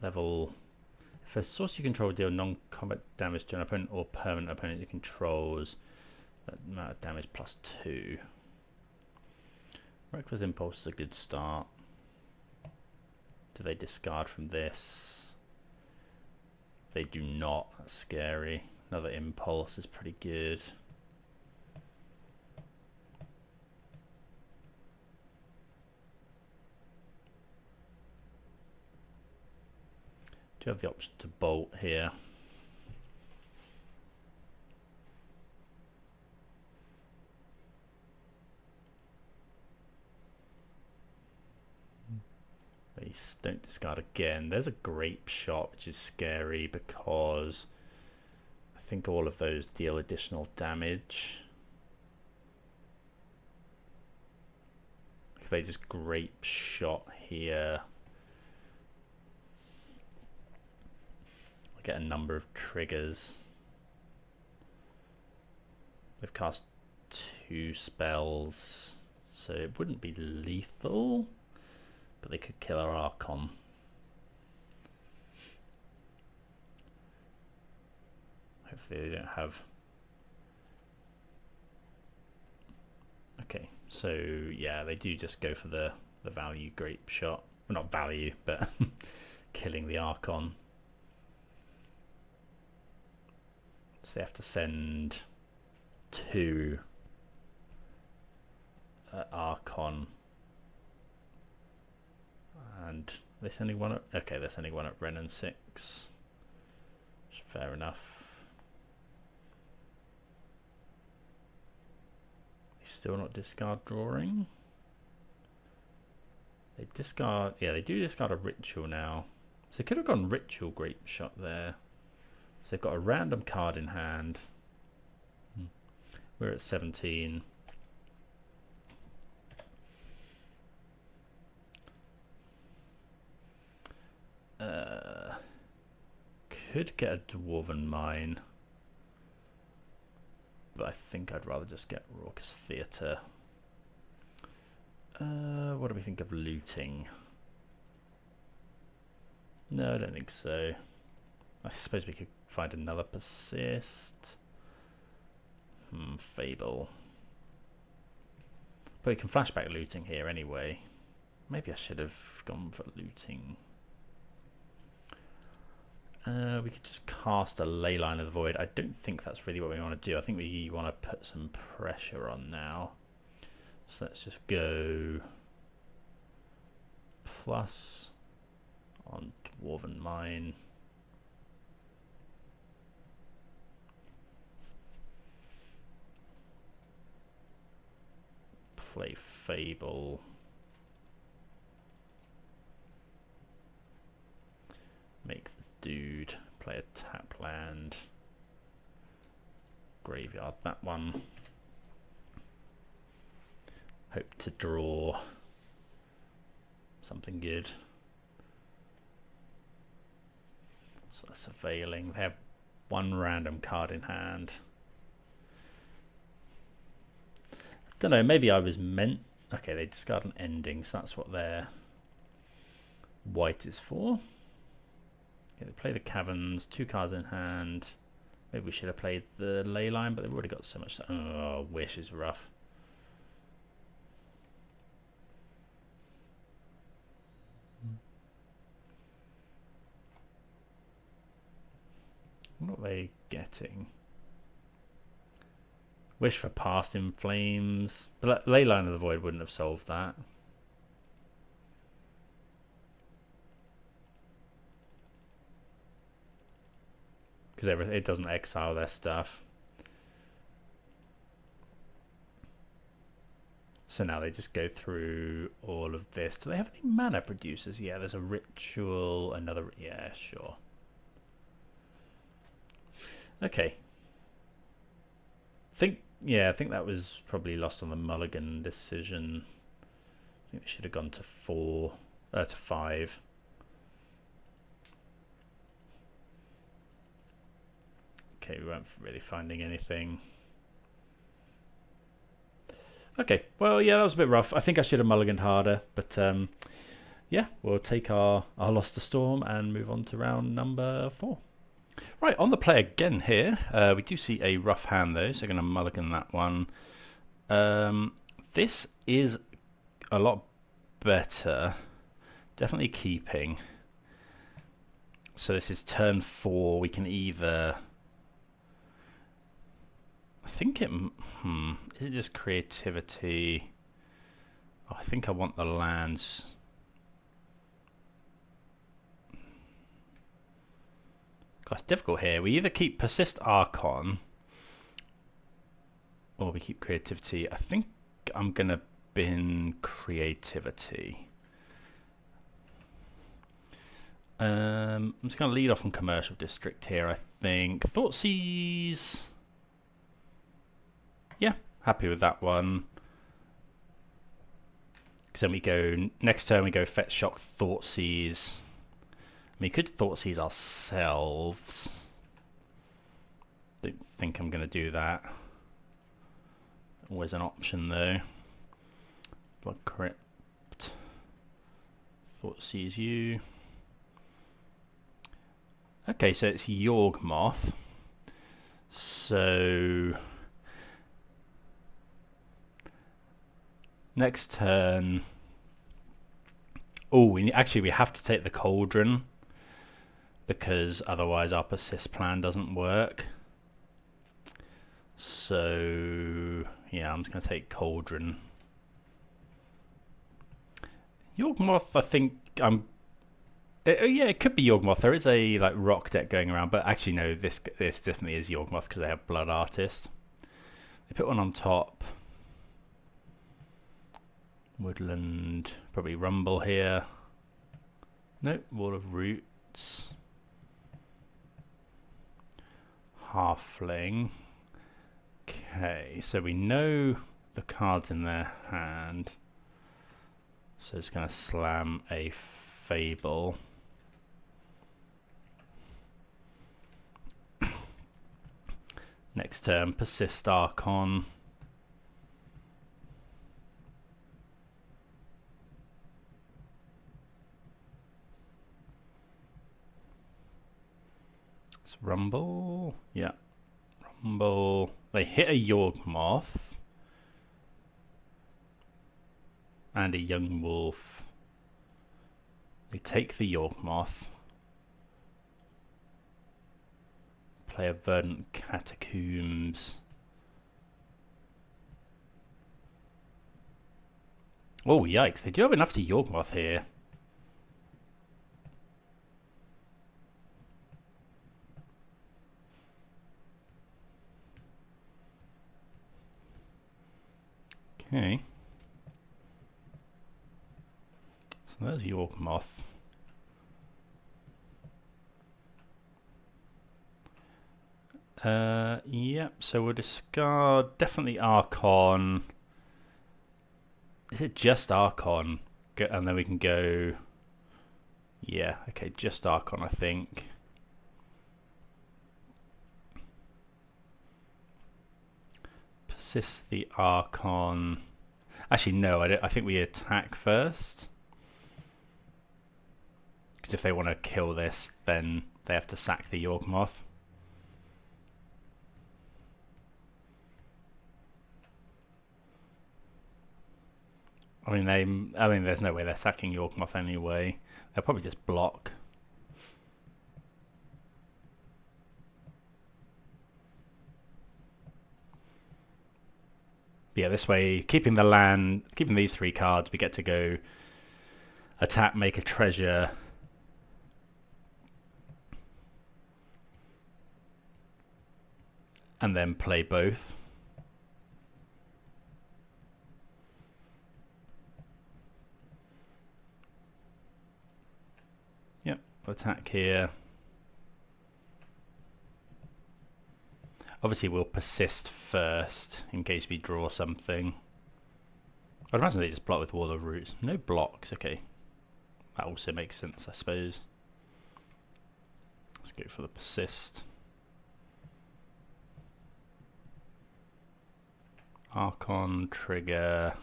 Speaker 1: level. If a source you control deal non-combat damage to an opponent or permanent opponent you controls, that amount of damage plus 2. Reckless Impulse is a good start. Do they discard from this? They do not. That's scary. Another Impulse is pretty good. Do you have the option to bolt here? They don't discard again. There's a Grape Shot, which is scary because I think all of those deal additional damage. If they just Grape Shot here, I get a number of triggers. They've cast 2 spells, so it wouldn't be lethal. But they could kill our Archon. Hopefully they don't have... Okay, so yeah, they do just go for the value Grape Shot. Well, not value, but killing the Archon. So they have to send 2 Archon. And they're sending 1 at... okay, they're sending 1 at Wrenn and Six. Fair enough. They still not discard drawing. They discard... yeah, they do discard a Ritual now. So they could have gone Ritual Grape Shot there. So they've got a random card in hand. We're at 17. could get a Dwarven Mine, but I think I'd rather just get Raucous Theater. What do we think of looting? No, I don't think so. I suppose we could find another Persist. Fable. But we can flashback looting here anyway. Maybe I should have gone for looting. We could just cast a Leyline of the Void. I don't think that's really what we want to do. I think we want to put some pressure on now. So let's just go plus on Dwarven Mine. Play Fable. Make the dude play a tap land. Graveyard that one. Hope to draw something good. So that's availing. They have one random card in hand. Don't know, maybe I was meant... Okay, they discard an ending, so that's what their white is for. Okay, they play the Caverns, 2 cards in hand. Maybe we should have played the Leyline, but they've already got so much... Oh, Wish is rough. What are they getting? Wish for Past in Flames. But Leyline of the Void wouldn't have solved that. Because it doesn't exile their stuff. So now they just go through all of this. Do they have any mana producers? Yeah, there's a ritual, another... Yeah, sure. Okay. I think that was probably lost on the mulligan decision. I think they should have gone to 5. Okay, we weren't really finding anything. Okay, well, yeah, that was a bit rough. I think I should have mulliganed harder, but yeah, we'll take our loss to Storm and move on to round number 4. Right, on the play again here. We do see a rough hand though, so going to mulligan that one. This is a lot better. Definitely keeping. So this is turn 4. We can either... I think it... Is it just creativity? Oh, I think I want the lands... God, it's difficult here. We either keep Persist Archon or we keep Creativity. I think I'm going to bin Creativity. I'm just going to lead off on Commercial District here, I think. Thoughtseize. Yeah, happy with that one. Because then we go, next turn we go Fetch Shock, Thoughtseize. We could Thoughtseize ourselves. Don't think I'm going to do that. Always an option though. Blood Crypt. Thoughtseize you. Okay, so it's Yawg Moth. So next turn. Oh, we have to take the Cauldron, because otherwise our Persist plan doesn't work. So yeah, I'm just going to take Cauldron. Yawg Moth, I think yeah, it could be Yawg Moth. There is a rock deck going around, but actually no, this definitely is Yawg Moth because they have Blood Artist. They put one on top. Woodland, probably Rumble here. Nope, Wall of Roots. Halfling. Okay, so we know the cards in their hand. So it's going to slam a Fable. Next turn, Persist Archon. Let's rumble. Yeah. Rumble. They hit a Yawg Moth. And a Young Wolf. They take the Yawg Moth. Play a Verdant Catacombs. Oh, yikes. They do have enough to Yawg Moth here. Okay. So there's Yawg Moth. Yep, so we'll discard definitely Archon. Is it just Archon? And then we can go... Yeah, okay, just Archon, I think. Persist the Archon. Actually, no, I think we attack first. Because if they want to kill this, then they have to sack the Yawg Moth. I mean, there's no way they're sacking Yawg Moth anyway. They'll probably just block. But yeah, this way, keeping the land, keeping these 3 cards, we get to go attack, make a treasure. And then play both. Yep, attack here. Obviously we'll persist first in case we draw something. I'd imagine they just block with Wall of Roots. No blocks, okay. That also makes sense, I suppose. Let's go for the persist. Archon, trigger.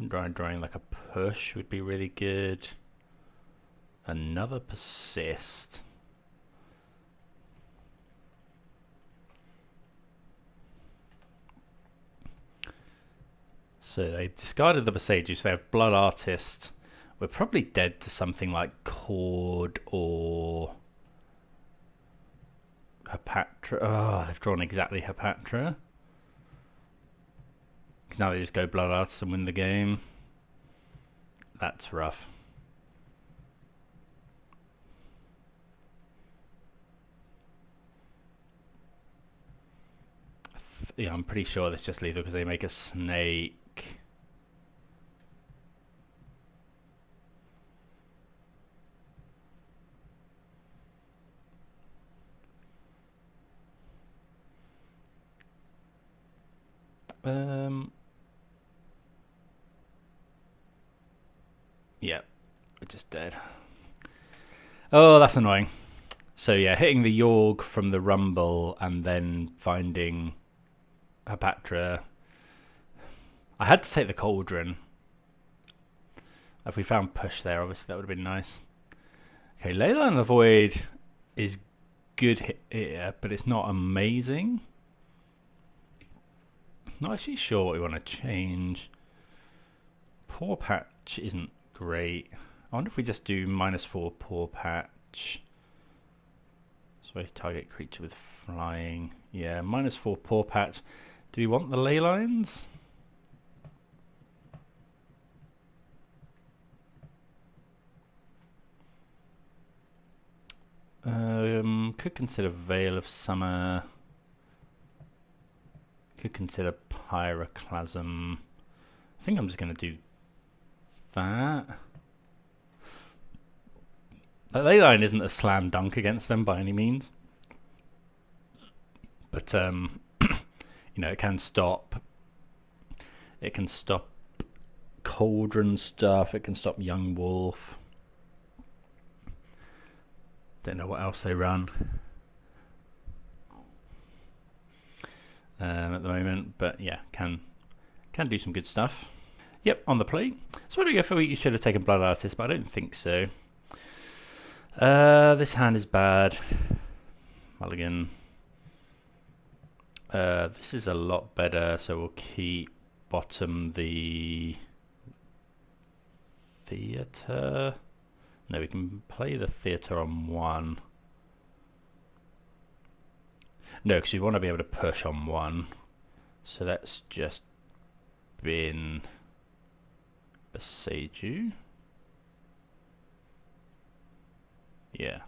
Speaker 1: Drawing like a push would be really good. Another persist. So they've discarded the Boseiju, so they have Blood Artist. We're probably dead to something like Cord or Hapatra. Oh, they've drawn exactly Hapatra. Because now they just go Blood Artist and win the game. That's rough. Yeah, I'm pretty sure that's just lethal because they make a snake. Yeah, we're just dead. Oh, that's annoying. So yeah, hitting the Yawg from the Rumble and then finding Hapatra. I had to take the Cauldron. If we found push there, obviously that would have been nice. Okay, Leyline of the Void is good here, but it's not amazing. Not actually sure what we want to change. Pawpatch isn't great. I wonder if we just do -4 Pawpatch. So target creature with flying. Yeah, -4 Pawpatch. Do we want the Leylines? Could consider Veil of Summer. Could consider Pyroclasm. I think I'm just going to do that. The Leyline isn't a slam dunk against them by any means. But, you know, it can stop. It can stop Cauldron stuff. It can stop Young Wolf. Don't know what else they run at the moment, but yeah, can do some good stuff. Yep, on the plate. So what do we go for? You should have taken Blood Artist, but I don't think so. This hand is bad. Mulligan. This is a lot better, so we'll keep bottom the theatre. No, we can play the theatre on 1. No, because you want to be able to push on 1. So that's just been Boseiju. Yeah.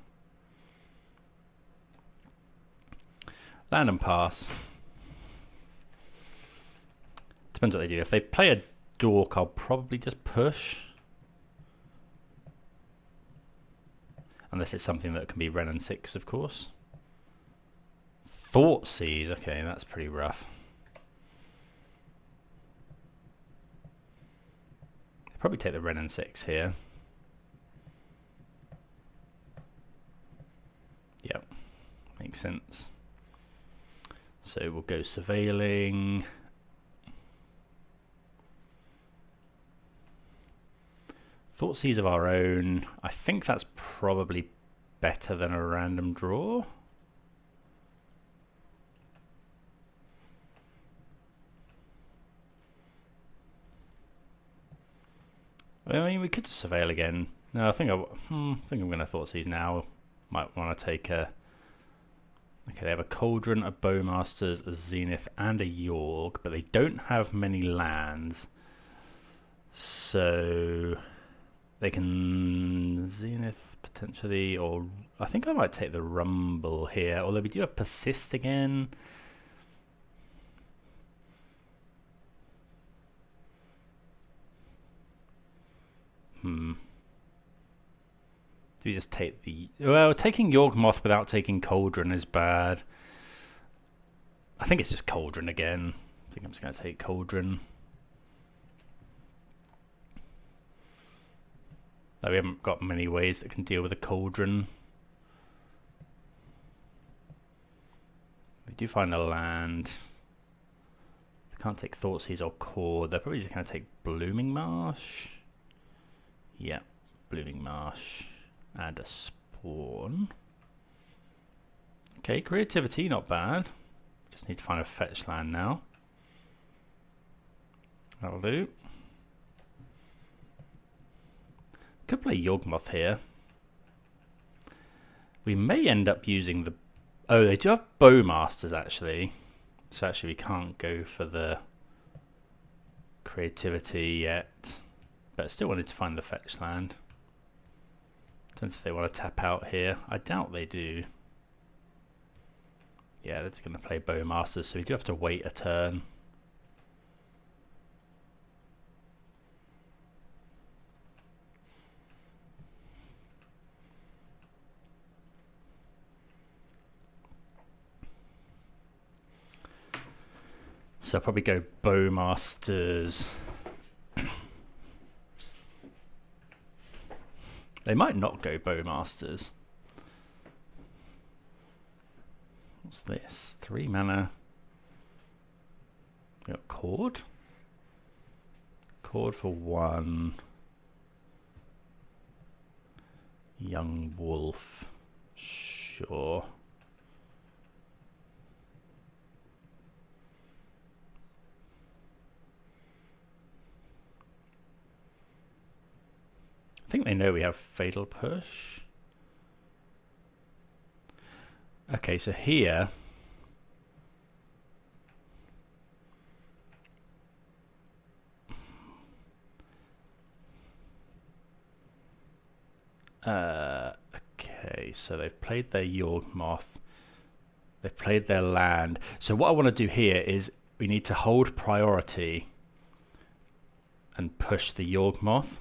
Speaker 1: Land and pass. Depends what they do. If they play a dork, I'll probably just push. Unless it's something that can be Wrenn and Six, of course. Thoughtseize. Okay, that's pretty rough. They'll probably take the Wrenn and Six here. Yep, makes sense. So we'll go surveilling. Thoughtseize of our own. I think that's probably better than a random draw. I mean, we could just surveil again. No, I think I'm going to Thoughtseize now. Might want to take a. Okay, they have a Cauldron, a Bowmasters, a Zenith, and a Yawg, but they don't have many lands. So they can Zenith potentially, or I think I might take the Rumble here, although we do have Persist again. Do we just take the... Well, taking Yawgmoth without taking Cauldron is bad. I think it's just Cauldron again. I think I'm just going to take Cauldron. Though we haven't got many ways that can deal with a Cauldron. We do find a land. They can't take Thoughtseize or Core. They're probably just going to take Blooming Marsh. Yeah, Blooming Marsh. And a Spawn. Okay, creativity, not bad. Just need to find a fetch land now. That'll do. Could play Yawgmoth here. We may end up using the... Oh, they do have Bowmasters, actually. So actually we can't go for the creativity yet. But I still wanted to find the fetch land. Depends if they want to tap out here. I doubt they do. Yeah, they're just going to play Bowmasters, so we do have to wait a turn. So I'll probably go Bowmasters. They might not go Bowmasters. What's this? 3 mana. We got Cord. Cord for 1. Young Wolf. Sure. I think they know we have Fatal Push. Okay, so here okay, so they've played their Yawgmoth. They've played their land. So what I want to do here is we need to hold priority and push the Yawgmoth.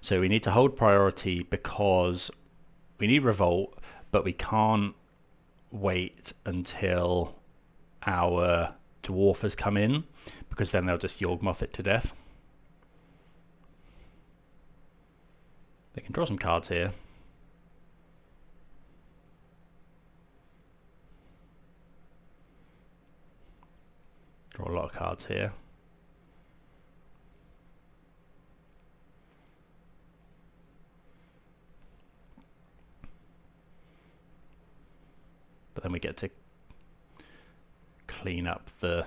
Speaker 1: So we need to hold priority because we need Revolt, but we can't wait until our Dwarfers come in, because then they'll just Yawgmoth it to death. They can draw some cards here. cards here. But then we get to clean up the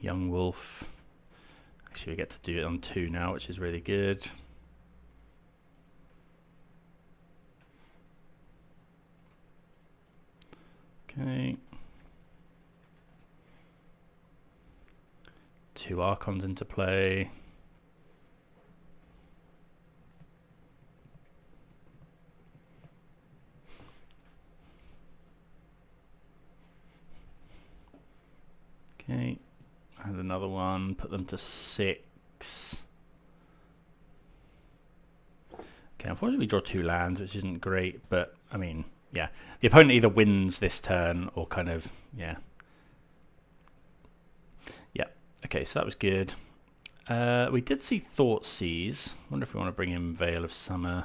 Speaker 1: Young Wolf. Actually, we get to do it on 2 now, which is really good. Okay. 2 Archons into play. Okay, and another one, put them to 6. Okay, unfortunately we draw 2 lands, which isn't great, but I mean, yeah. The opponent either wins this turn or kind of, yeah. Yeah, okay, so that was good. We did see Thoughtseize. Wonder if we want to bring in Veil of Summer.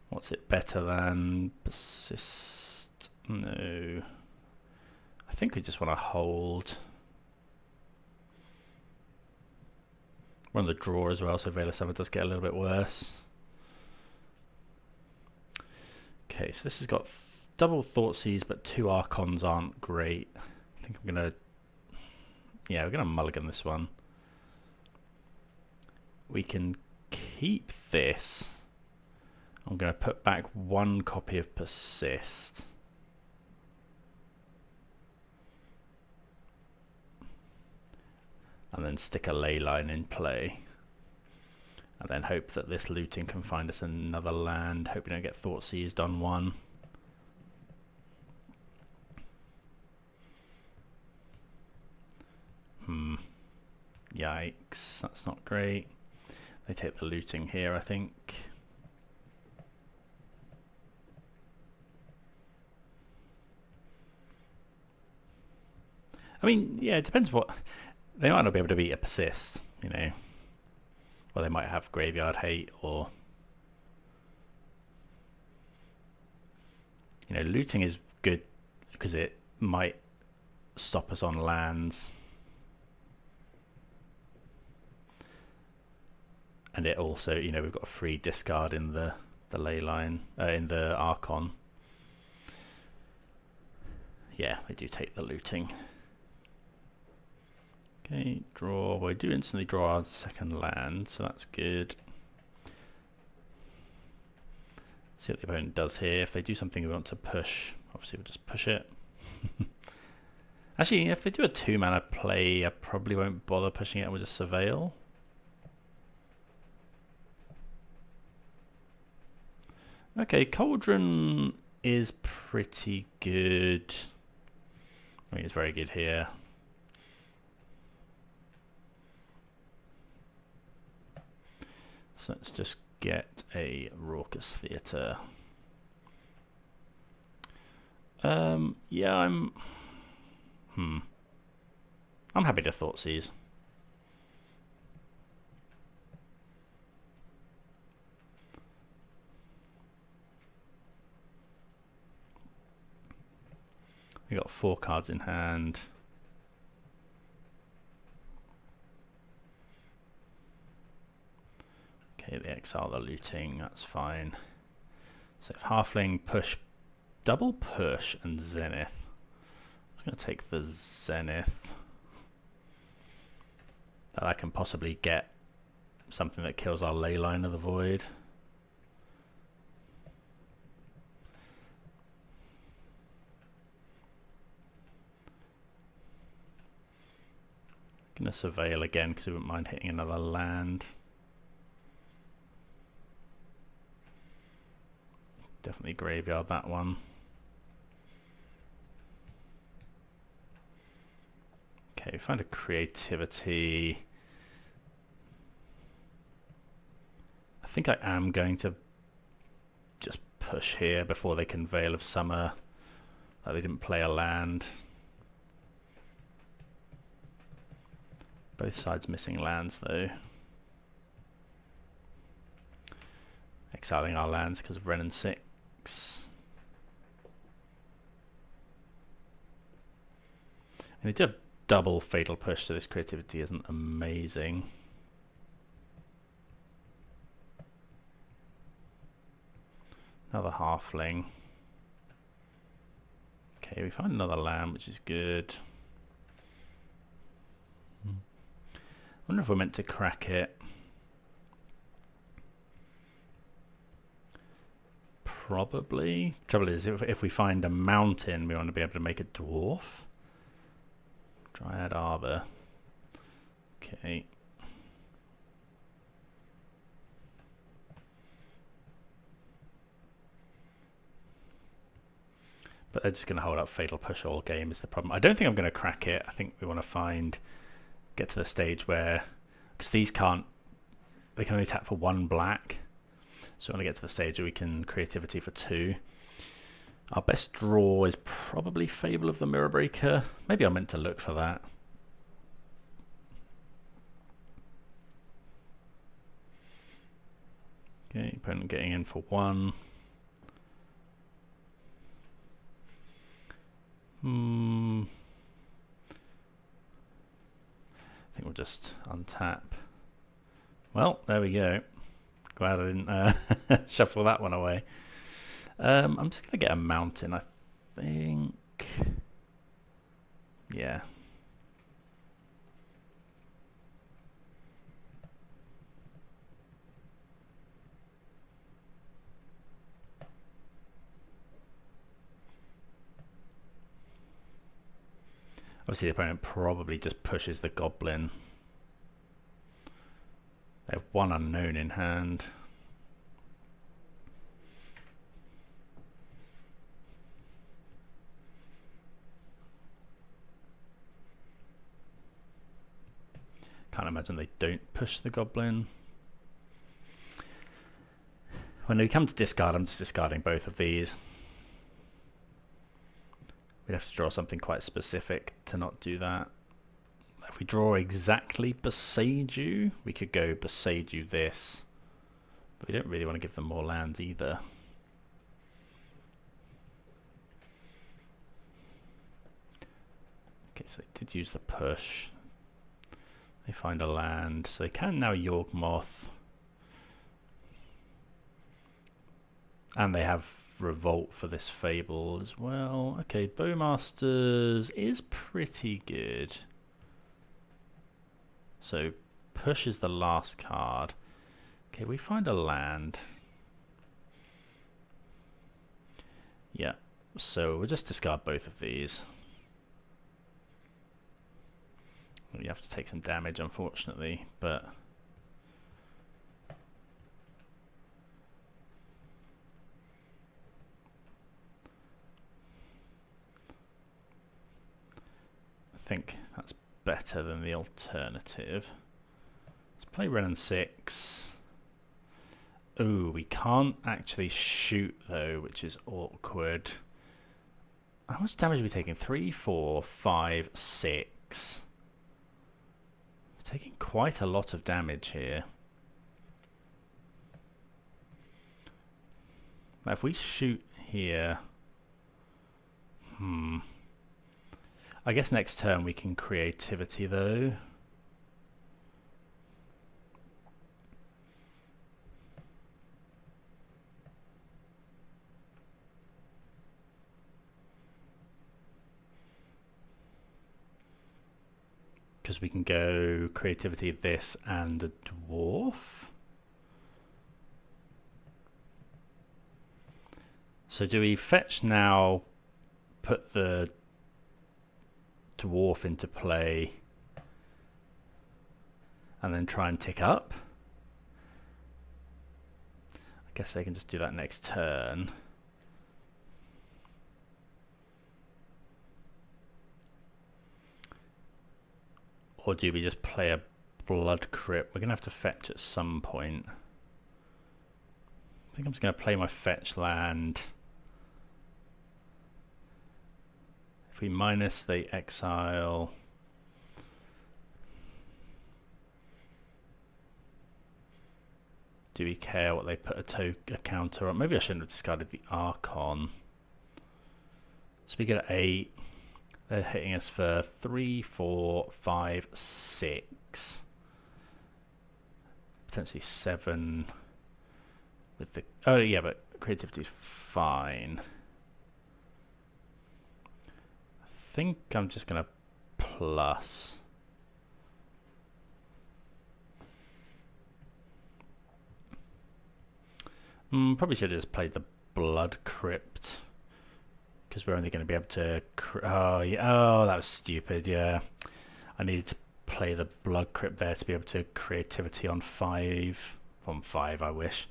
Speaker 1: What's it better than? Persist? No. I think we just want to hold. We're on the draw as well, so Veil of Summer does get a little bit worse. Okay, so this has got double Thoughtseize, but 2 Archons aren't great. I think I'm gonna, yeah, we're gonna mulligan this one. We can keep this. I'm gonna put back 1 copy of Persist. And then stick a Leyline in play. And then hope that this looting can find us another land. Hope we don't get Thoughtseized on 1. Yikes, that's not great. They take the looting here, I think. I mean, yeah, it depends what... They might not be able to beat a Persist, you know. Or they might have Graveyard Hate, or... You know, looting is good because it might stop us on lands. And it also, you know, we've got a free discard in the Leyline, in the Archon. Yeah, they do take the looting. Okay, draw. Well, we do instantly draw our second land, so that's good. See what the opponent does here. If they do something we want to push, obviously we'll just push it. Actually, if they do a 2-mana play, I probably won't bother pushing it and we'll just surveil. Okay, Cauldron is pretty good. I mean, it's very good here. So let's just get a Raucous Theater. Yeah, I'm happy to Thoughtseize. We got 4 cards in hand. Okay, they exile the looting, that's fine. So if Halfling push, double push and Zenith. I'm going to take the Zenith. That I can possibly get something that kills our Leyline of the Void. Going to surveil again because we wouldn't mind hitting another land. Definitely graveyard that one. Okay, find a creativity. I think I am going to just push here before they can Veil of Summer. Like they didn't play a land. Both sides missing lands though. Exiling our lands because of Wrenn and Six. And they do have double Fatal Push, so this creativity isn't amazing. Another halfling. Okay, we find another land, which is good. I wonder if we're meant to crack it. Probably. Trouble is, if we find a mountain, we want to be able to make a dwarf. Dryad Arbor. Okay. But they're just going to hold up Fatal Push all game is the problem. I don't think I'm going to crack it. I think we want to get to the stage where, because these can't, they can only tap for 1 black. So we want to get to the stage where we can creativity for 2. Our best draw is probably Fable of the Mirror Breaker. Maybe I meant to look for that. Okay, opponent getting in for 1. I think we'll just untap. Well, there we go. Glad I didn't shuffle that one away. I'm just going to get a mountain, I think. Yeah. Obviously, the opponent probably just pushes the goblin. They have 1 unknown in hand. Can't imagine they don't push the goblin. When we come to discard, I'm just discarding both of these. We'd have to draw something quite specific to not do that. If we draw exactly Boseiju, we could go Boseiju this. But we don't really want to give them more lands either. Okay, so they did use the push. They find a land, so they can now Yawg Moth. And they have Revolt for this Fable as well. Okay, Bowmasters is pretty good. So push is the last card. Okay, we find a land. Yeah, so we'll just discard both of these. You have to take some damage, unfortunately, but I think that's better than the alternative. Let's play Wrenn and Six. Oh, we can't actually shoot though, which is awkward. How much damage are we taking? 3, 4, 5, 6. We're taking quite a lot of damage here. Now if we shoot here, I guess next turn we can creativity though. Because we can go creativity this and a dwarf. So do we fetch now, put the dwarf into play, and then try and tick up? I guess they can just do that next turn. Or do we just play a Blood Crypt? We're going to have to fetch at some point. I think I'm just going to play my fetch land. If we minus, they exile. Do we care what they put a counter on? Maybe I shouldn't have discarded the Archon. So we get 8. They're hitting us for 3, 4, 5, 6. Potentially 7 with the... Oh yeah, but creativity is fine. I think I'm just going to plus. Probably should have just played the Blood Crypt, because we're only going to be able to... Oh, yeah. Oh, that was stupid, yeah. I needed to play the Blood Crypt there to be able to creativity on 5. On 5, I wish.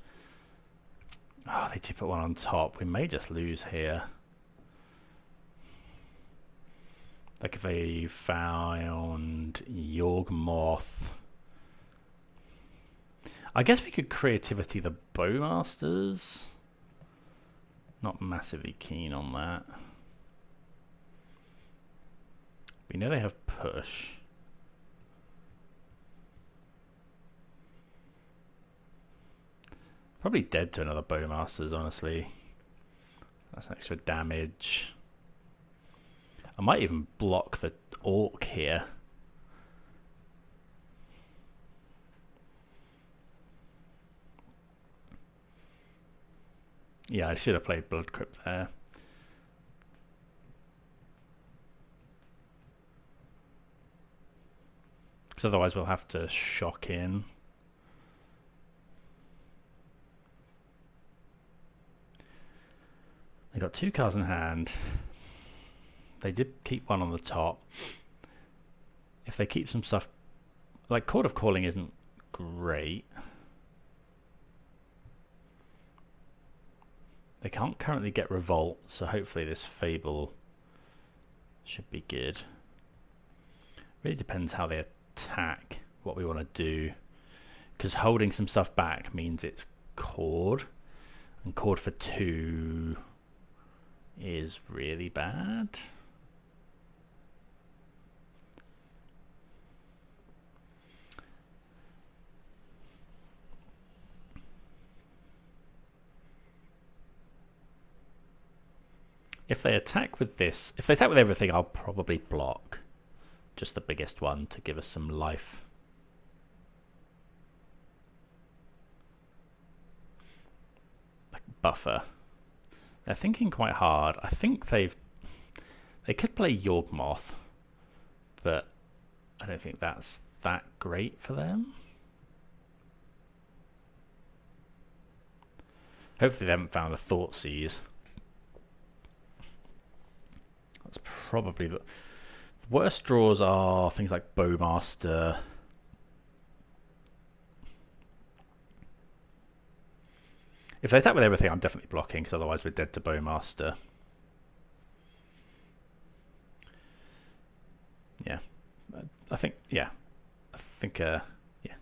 Speaker 1: Oh, they do put one on top. We may just lose here. Like if they found Yawg Moth. I guess we could creativity the Bowmasters. Not massively keen on that. We know they have push. Probably dead to another Bowmasters, honestly. That's extra damage. I might even block the Orc here. Yeah, I should have played Blood Crypt there. Because otherwise we'll have to shock in. They got 2 cards in hand. They did keep one on the top. If they keep some stuff... Like, Court of Calling isn't great. They can't currently get Revolt, so hopefully this Fable should be good. Really depends how they attack, what we want to do. Because holding some stuff back means it's Cord. And Cord for 2 is really bad. If they attack with this, if they attack with everything, I'll probably block. Just the biggest one to give us some life. Like buffer. They're thinking quite hard. I think they could play Yawg Moth, but I don't think that's that great for them. Hopefully they haven't found a Thoughtseize. That's probably the worst draws are things like Bowmaster. If they attack with everything, I'm definitely blocking, because otherwise we're dead to Bowmaster. Yeah, I think, yeah,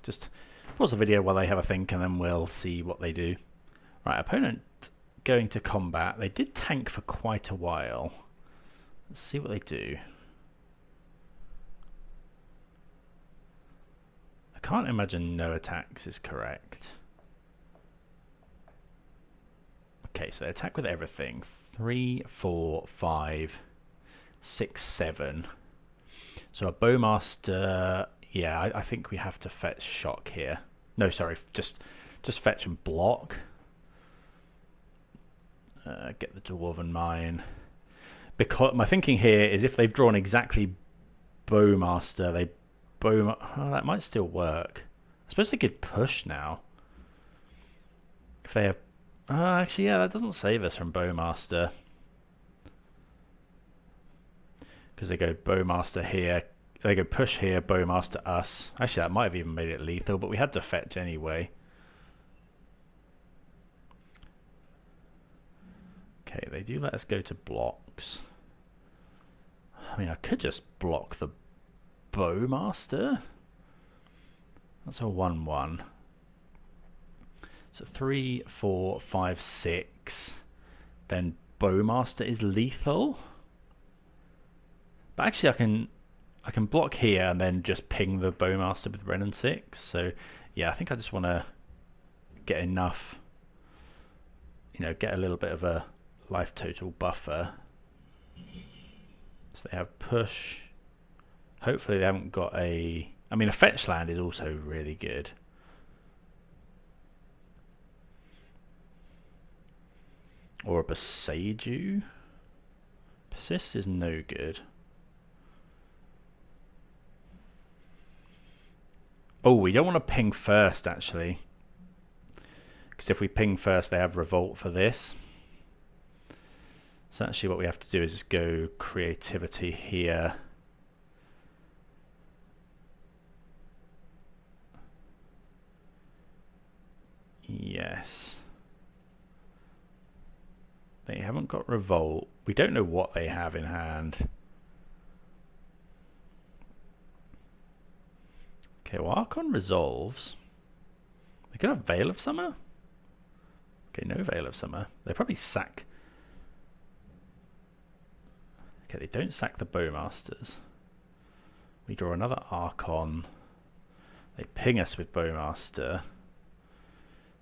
Speaker 1: just pause the video while they have a think, and then we'll see what they do. Right, opponent going to combat. They did tank for quite a while. Let's see what they do. I can't imagine no attacks is correct. Okay, so they attack with everything. 3, 4, 5, 6, 7. So a Bowmaster, yeah, I think we have to fetch shock here. No, sorry, just fetch and block. Get the Dwarven Mine. Because my thinking here is if they've drawn exactly Bowmaster, oh, that might still work. I suppose they could push now. If they have... actually, yeah, that doesn't save us from Bowmaster. Because they go Bowmaster here. They go push here, Bowmaster us. Actually, that might have even made it lethal, but we had to fetch anyway. Okay, they do let us go to blocks. I mean, I could just block the Bowmaster. That's a 1-1. So 3, 4, 5, 6. Then Bowmaster is lethal. But actually, I can block here and then just ping the Bowmaster with Wrenn and Six. So yeah, I think I just want to get enough, you know, get a little bit of a life total buffer. So they have push. Hopefully they haven't got a... I mean, a fetch land is also really good. Or a Boseiju. Persist is no good. Oh, we don't want to ping first, actually. Because if we ping first, they have revolt for this. So actually what we have to do is just go creativity here. Yes. They haven't got revolt. We don't know what they have in hand. Okay, well, Archon resolves. They could have Veil of Summer. Okay, no Veil of Summer. They probably sack. Okay, they don't sack the Bowmasters. We draw another Archon. They ping us with Bowmaster.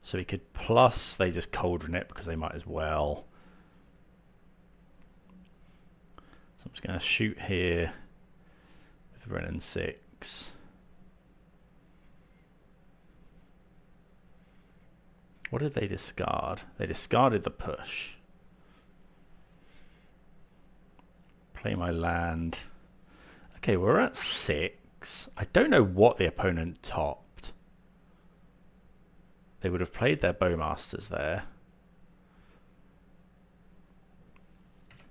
Speaker 1: So we could plus, they just Cauldron it because they might as well. So I'm just going to shoot here with Wrenn and Six. What did they discard? They discarded the push. Play my land. Okay, we're at 6. I don't know what the opponent topped. They would have played their Bowmasters there.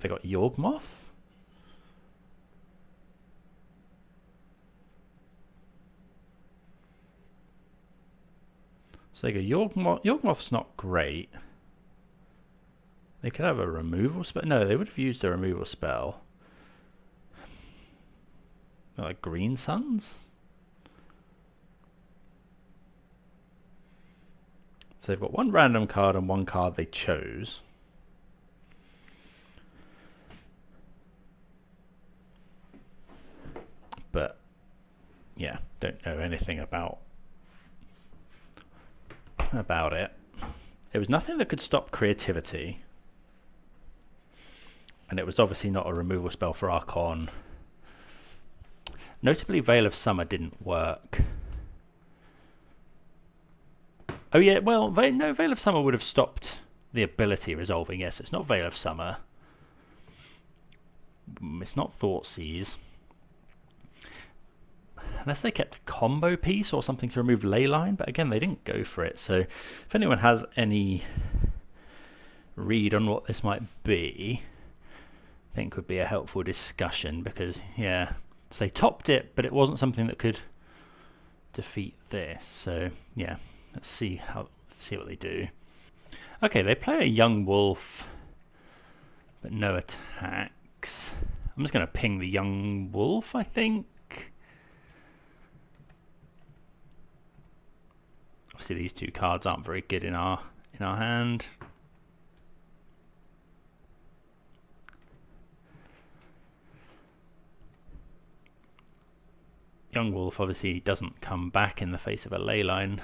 Speaker 1: They got Yawg Moth. So they go Yawg Moth's not great. They could have a removal spell. No, they would have used a removal spell. Like Green Suns. So they've got one random card and one card they chose. But yeah, don't know anything about it. It was nothing that could stop creativity. And it was obviously not a removal spell for Archon. Notably, Veil of Summer didn't work. Oh yeah, well, no, Veil of Summer would have stopped the ability resolving. Yes, it's not Veil of Summer. It's not Thoughtseize. Unless they kept a combo piece or something to remove Leyline, but again, they didn't go for it. So if anyone has any read on what this might be, I think would be a helpful discussion, because, yeah, so they topped it, but it wasn't something that could defeat this. So, yeah, let's see what they do. Okay, they play a Young Wolf, but no attacks. I'm just going to ping the Young Wolf, I think. Obviously, these two cards aren't very good in our hand. Young Wolf obviously doesn't come back in the face of a Leyline.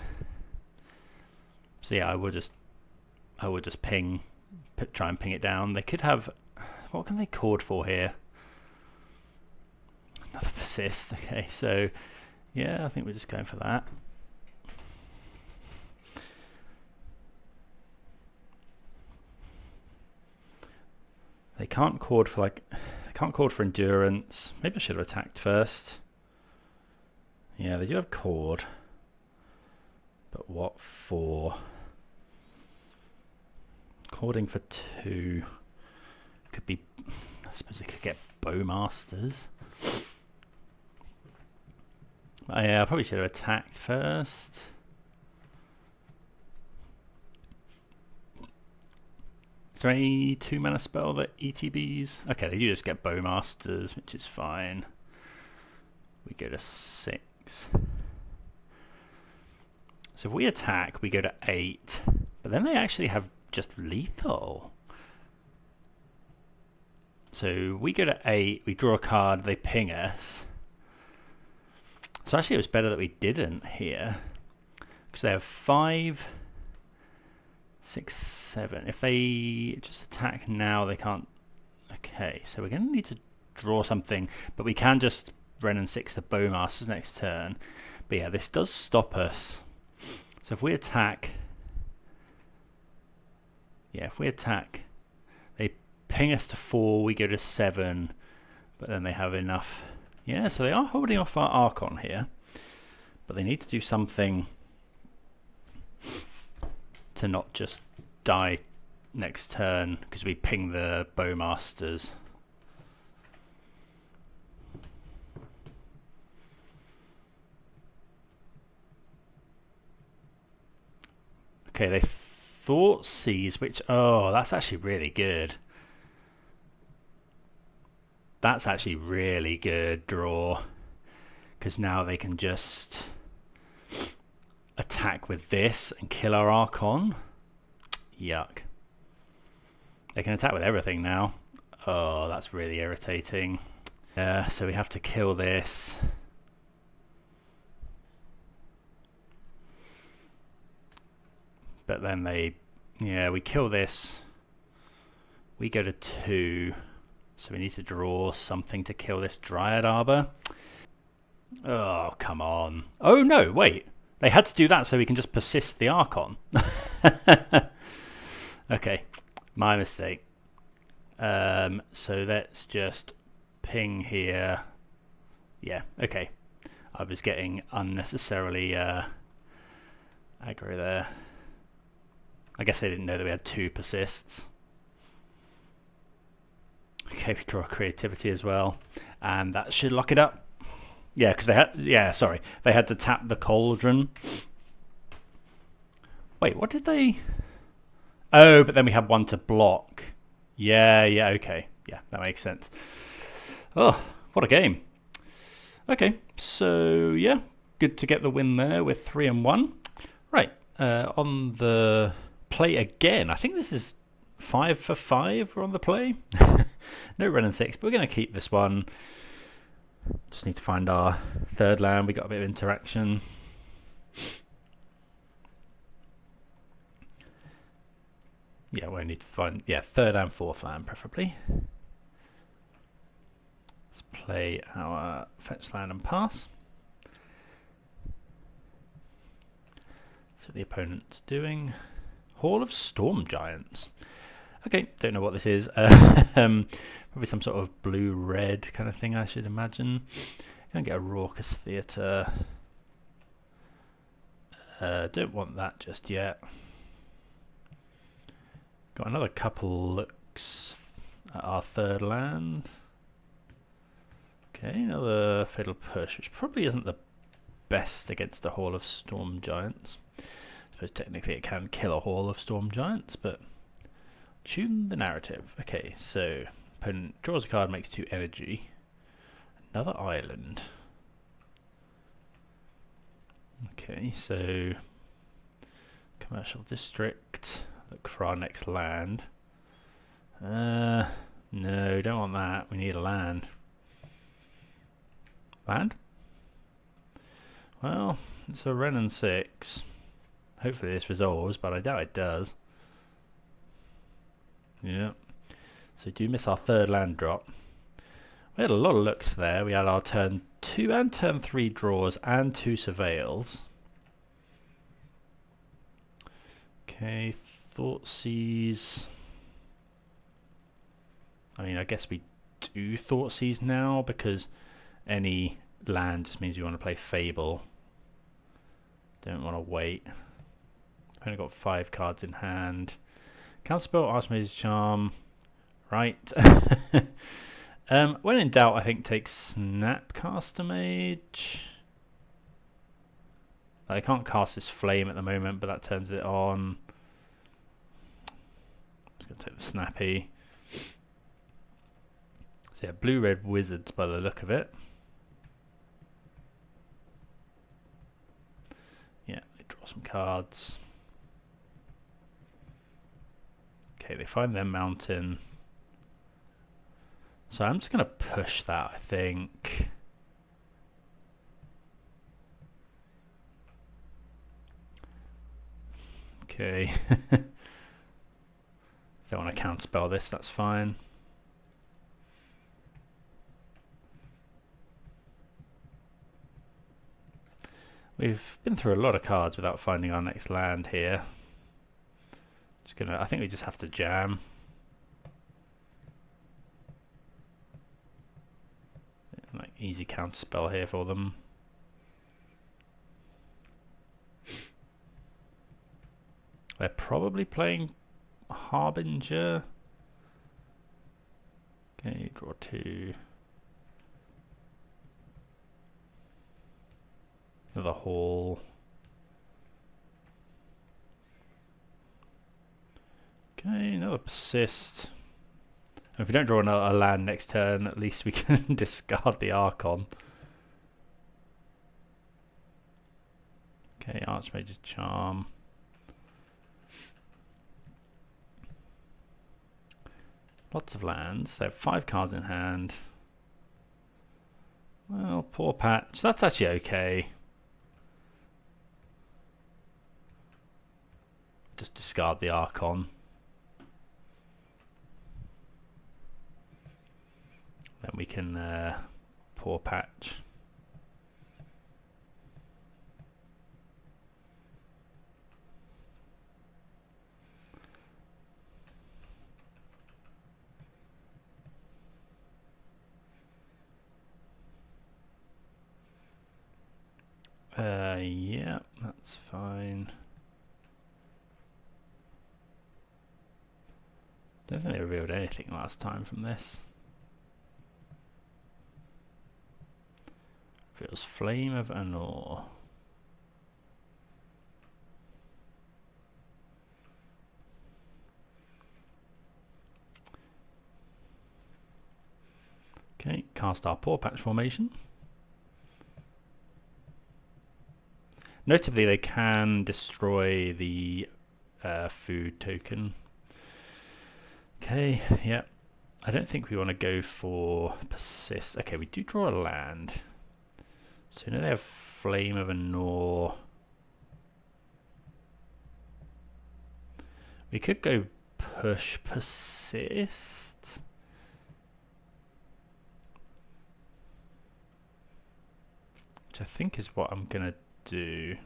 Speaker 1: So yeah, I would just try and ping it down. They could have, what can they chord for here? Another Persist. Okay, so yeah, I think we're just going for that. They can't chord for endurance. Maybe I should have attacked first. Yeah, they do have chord. But what for? Chording for 2. Could be, I suppose they could get Bowmasters. Yeah, I probably should have attacked first. Is there any 2-mana spell that ETBs? Okay, they do just get Bowmasters, which is fine. We go to 6. So if we attack, we go to 8. But then they actually have just lethal. So we go to 8, we draw a card, they ping us. So actually it was better that we didn't here. Because they have 5 6, 7. If they just attack now, they can't. Okay, so we're going to need to draw something, but we can just Wrenn and Six the Bowmasters next turn. But yeah, this does stop us. So if we attack, they ping us to 4, we go to 7, but then they have enough. Yeah, so they are holding off our Archon here, but they need to do something to not just die next turn because we ping the Bowmasters. Okay, they Thoughtseize, which, oh, that's actually really good. That's actually really good draw, because now they can just attack with this and kill our Archon. Yuck. They can attack with everything now. Oh, that's really irritating. So we have to kill this. But then we kill this. We go to 2. So we need to draw something to kill this Dryad Arbor. Oh, come on. Oh, no, wait. They had to do that so we can just persist the Archon. Okay, my mistake. So let's just ping here. Yeah, okay. I was getting unnecessarily aggro there. I guess I didn't know that we had 2 persists. Okay, we draw Creativity as well, and that should lock it up. Yeah, because they had to tap the Cauldron. Wait, what did they? Oh, but then we had 1 to block. Yeah, okay, yeah, that makes sense. Oh, what a game! Okay, so yeah, good to get the win there with 3-1. Right, on the play again. I think this is 5 for 5. We're on the play. No Wrenn and Six, but we're going to keep this one. Just need to find our 3rd land. We got a bit of interaction. Yeah, we need to find 3rd and 4th land preferably. Let's play our fetch land and pass. So the opponent's doing Hall of Storm Giants. Okay, don't know what this is. Probably some sort of blue-red kind of thing, I should imagine. Gonna get a Raucous Theater. Don't want that just yet. Got another couple looks at our 3rd land. Okay, another Fatal Push, which probably isn't the best against a Hall of Storm Giants. I suppose technically it can kill a Hall of Storm Giants, but tune the narrative. Okay, so opponent draws a card, makes 2 energy. Another island. Okay, so commercial district. Look for our next land. No, don't want that. We need a land. Land? Well, it's a Wrenn and Six. Hopefully this resolves, but I doubt it does. Yeah. So we do miss our 3rd land drop. We had a lot of looks there. We had our turn 2 and turn 3 draws and 2 surveils. Okay, Thoughtseize. I mean, I guess we do Thoughtseize now because any land just means we want to play Fable. Don't want to wait. Only got 5 cards in hand. Counterspell, Archmage's Charm. Right. When in doubt, I think take Snapcaster Mage. I can't cast this Flame at the moment, but that turns it on. I'm just going to take the Snappy. So yeah, blue-red Wizards by the look of it. Yeah, they draw some cards. Okay, they find their mountain. So I'm just going to push that, I think. Okay. If they want to counterspell this, that's fine. We've been through a lot of cards without finding our next land here. I think we just have to jam. Like easy counterspell here for them. They're probably playing Harbinger. Okay, draw 2. Another Hall. Okay, another Persist. And if we don't draw a land next turn, at least we can discard the Archon. Okay, Archmage's Charm. Lots of lands. They have 5 cards in hand. Well, Pawpatch. That's actually okay. Just discard the Archon. Then we can Pawpatch. Yeah, that's fine. Don't think they revealed anything last time from this. Feels Flame of Anor. Okay, cast our Pawpatch Formation. Notably, they can destroy the food token. Okay, yeah. I don't think we want to go for Persist. Okay, we do draw a land. So now they have Flame of Anor. We could go push Persist. Which I think is what I'm going to do.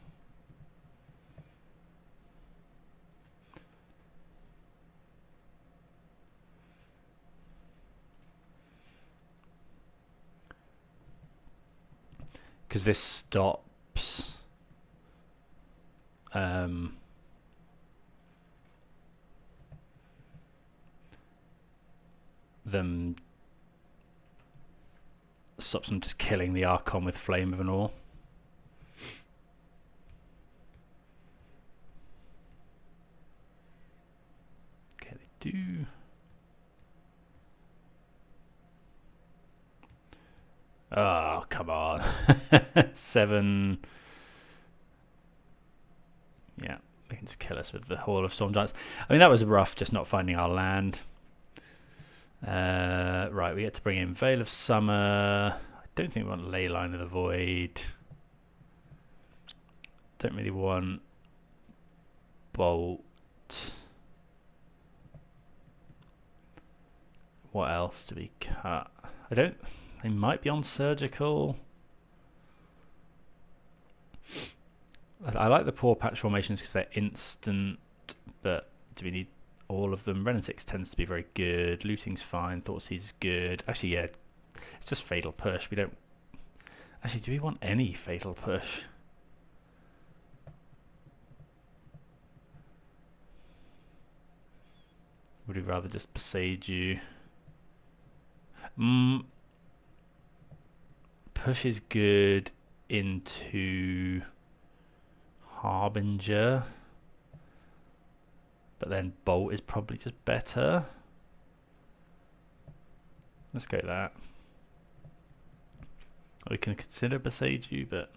Speaker 1: Because this stops them just killing the Archon with Flame of Anor. Okay, they do. Oh, come on. 7. Yeah, they can just kill us with the Hall of Storm Giants. I mean, that was rough, just not finding our land. Right, we get to bring in Veil of Summer. I don't think we want Leyline of the Void. Don't really want Bolt. What else do we cut? They might be on Surgical. I like the Pawpatch Formations because they're instant, but do we need all of them? Wrenn and Six tends to be very good. Looting's fine. Thoughtseize is good. Actually, yeah, it's just Fatal Push. We don't... Actually, do we want any Fatal Push? Would we rather just Boseiju? Push is good into Harbinger, but then Bolt is probably just better. Let's go that. We can consider Boseiju, but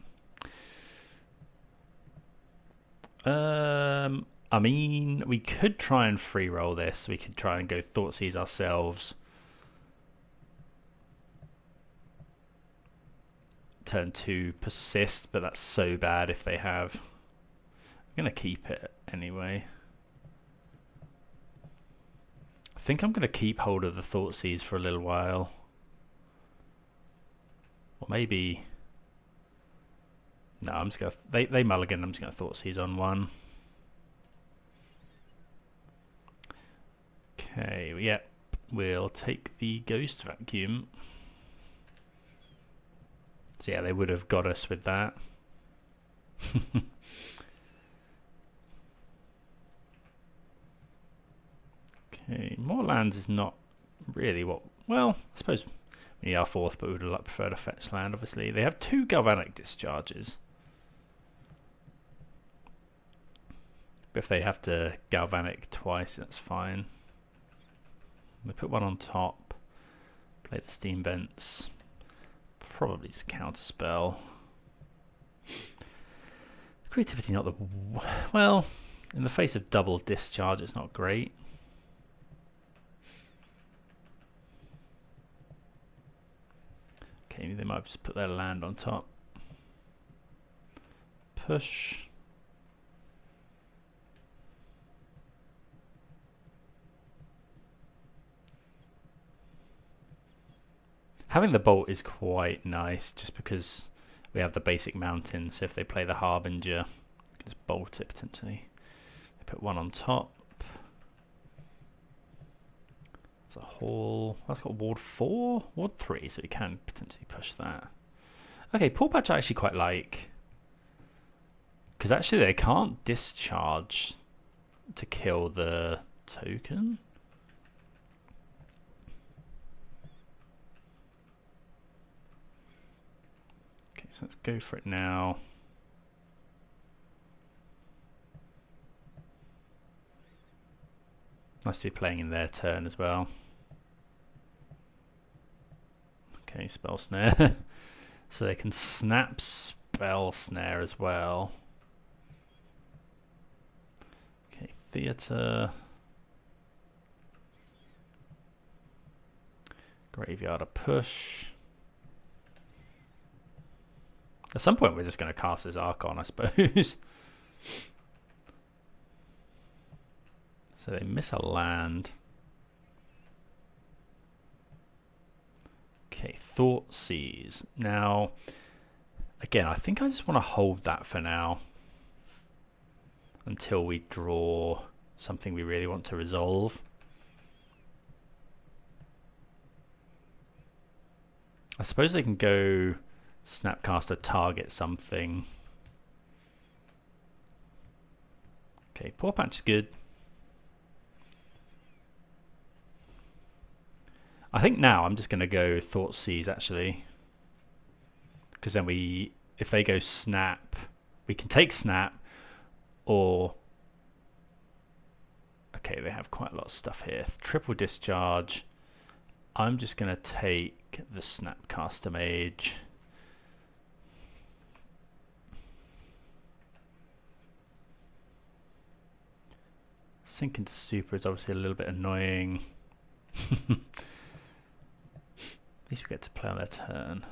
Speaker 1: I mean, we could try and free roll this. We could try and go Thoughtseize ourselves. Turn 2 Persist, but that's so bad if they have. I'm going to keep it anyway. think I'm going to keep hold of the Thoughtseize for a little while. Or maybe... No, I'm just going to... They mulligan, I'm just going to Thoughtseize on one. Okay, yeah. We'll take the Ghost Vacuum. So yeah, they would have got us with that. Okay, more lands is not really what... Well, I suppose we need our fourth, but we would have preferred a fetch land, obviously. They have 2 Galvanic Discharges. But if they have to Galvanic twice, that's fine. We put one on top, play the Steam Vents, probably just counterspell. Creativity not the... Well, in the face of double discharge, it's not great. Okay, they might have just put their land on top. Push. Having the bolt is quite nice, just because we have the basic mountain, so if they play the Harbinger, we can just bolt it potentially. They put one on top. It's a hall. That's got Ward 4? Ward 3, so we can potentially push that. Okay, Pawpatch I actually quite like. Because actually they can't discharge to kill the token. So let's go for it now. Nice to be playing in their turn as well. Okay, Spell Snare. So they can snap Spell Snare as well. Okay, Theater. Graveyard a push. At some point, we're just going to cast this Archon, I suppose. So they miss a land. Okay, Thoughtseize. Now, again, I think I just want to hold that for now. Until we draw something we really want to resolve. I suppose they can go... Snapcaster target something. Okay, Pawpatch is good. I think now I'm just going to go Thoughtseize actually. Because then if they go snap, we can take snap or... Okay, they have quite a lot of stuff here. Triple discharge. I'm just going to take the Snapcaster Mage. Sink into Super is obviously a little bit annoying. At least we get to play on their turn.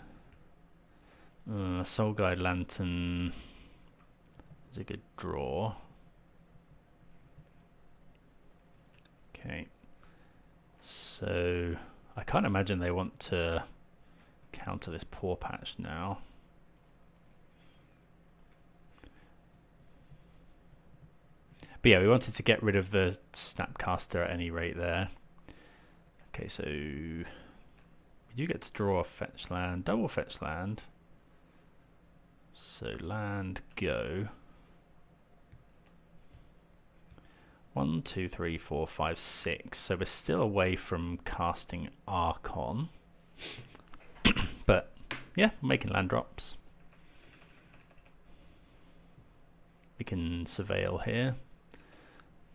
Speaker 1: Soul Guide Lantern is a good draw. Okay. So I can't imagine they want to counter this Pawpatch now. But yeah, we wanted to get rid of the Snapcaster at any rate there. Okay, so we do get to draw a fetch land, double fetch land. So land, go. 1, 2, 3, 4, 5, 6. So we're still away from casting Archon. But yeah, we're making land drops. We can surveil here.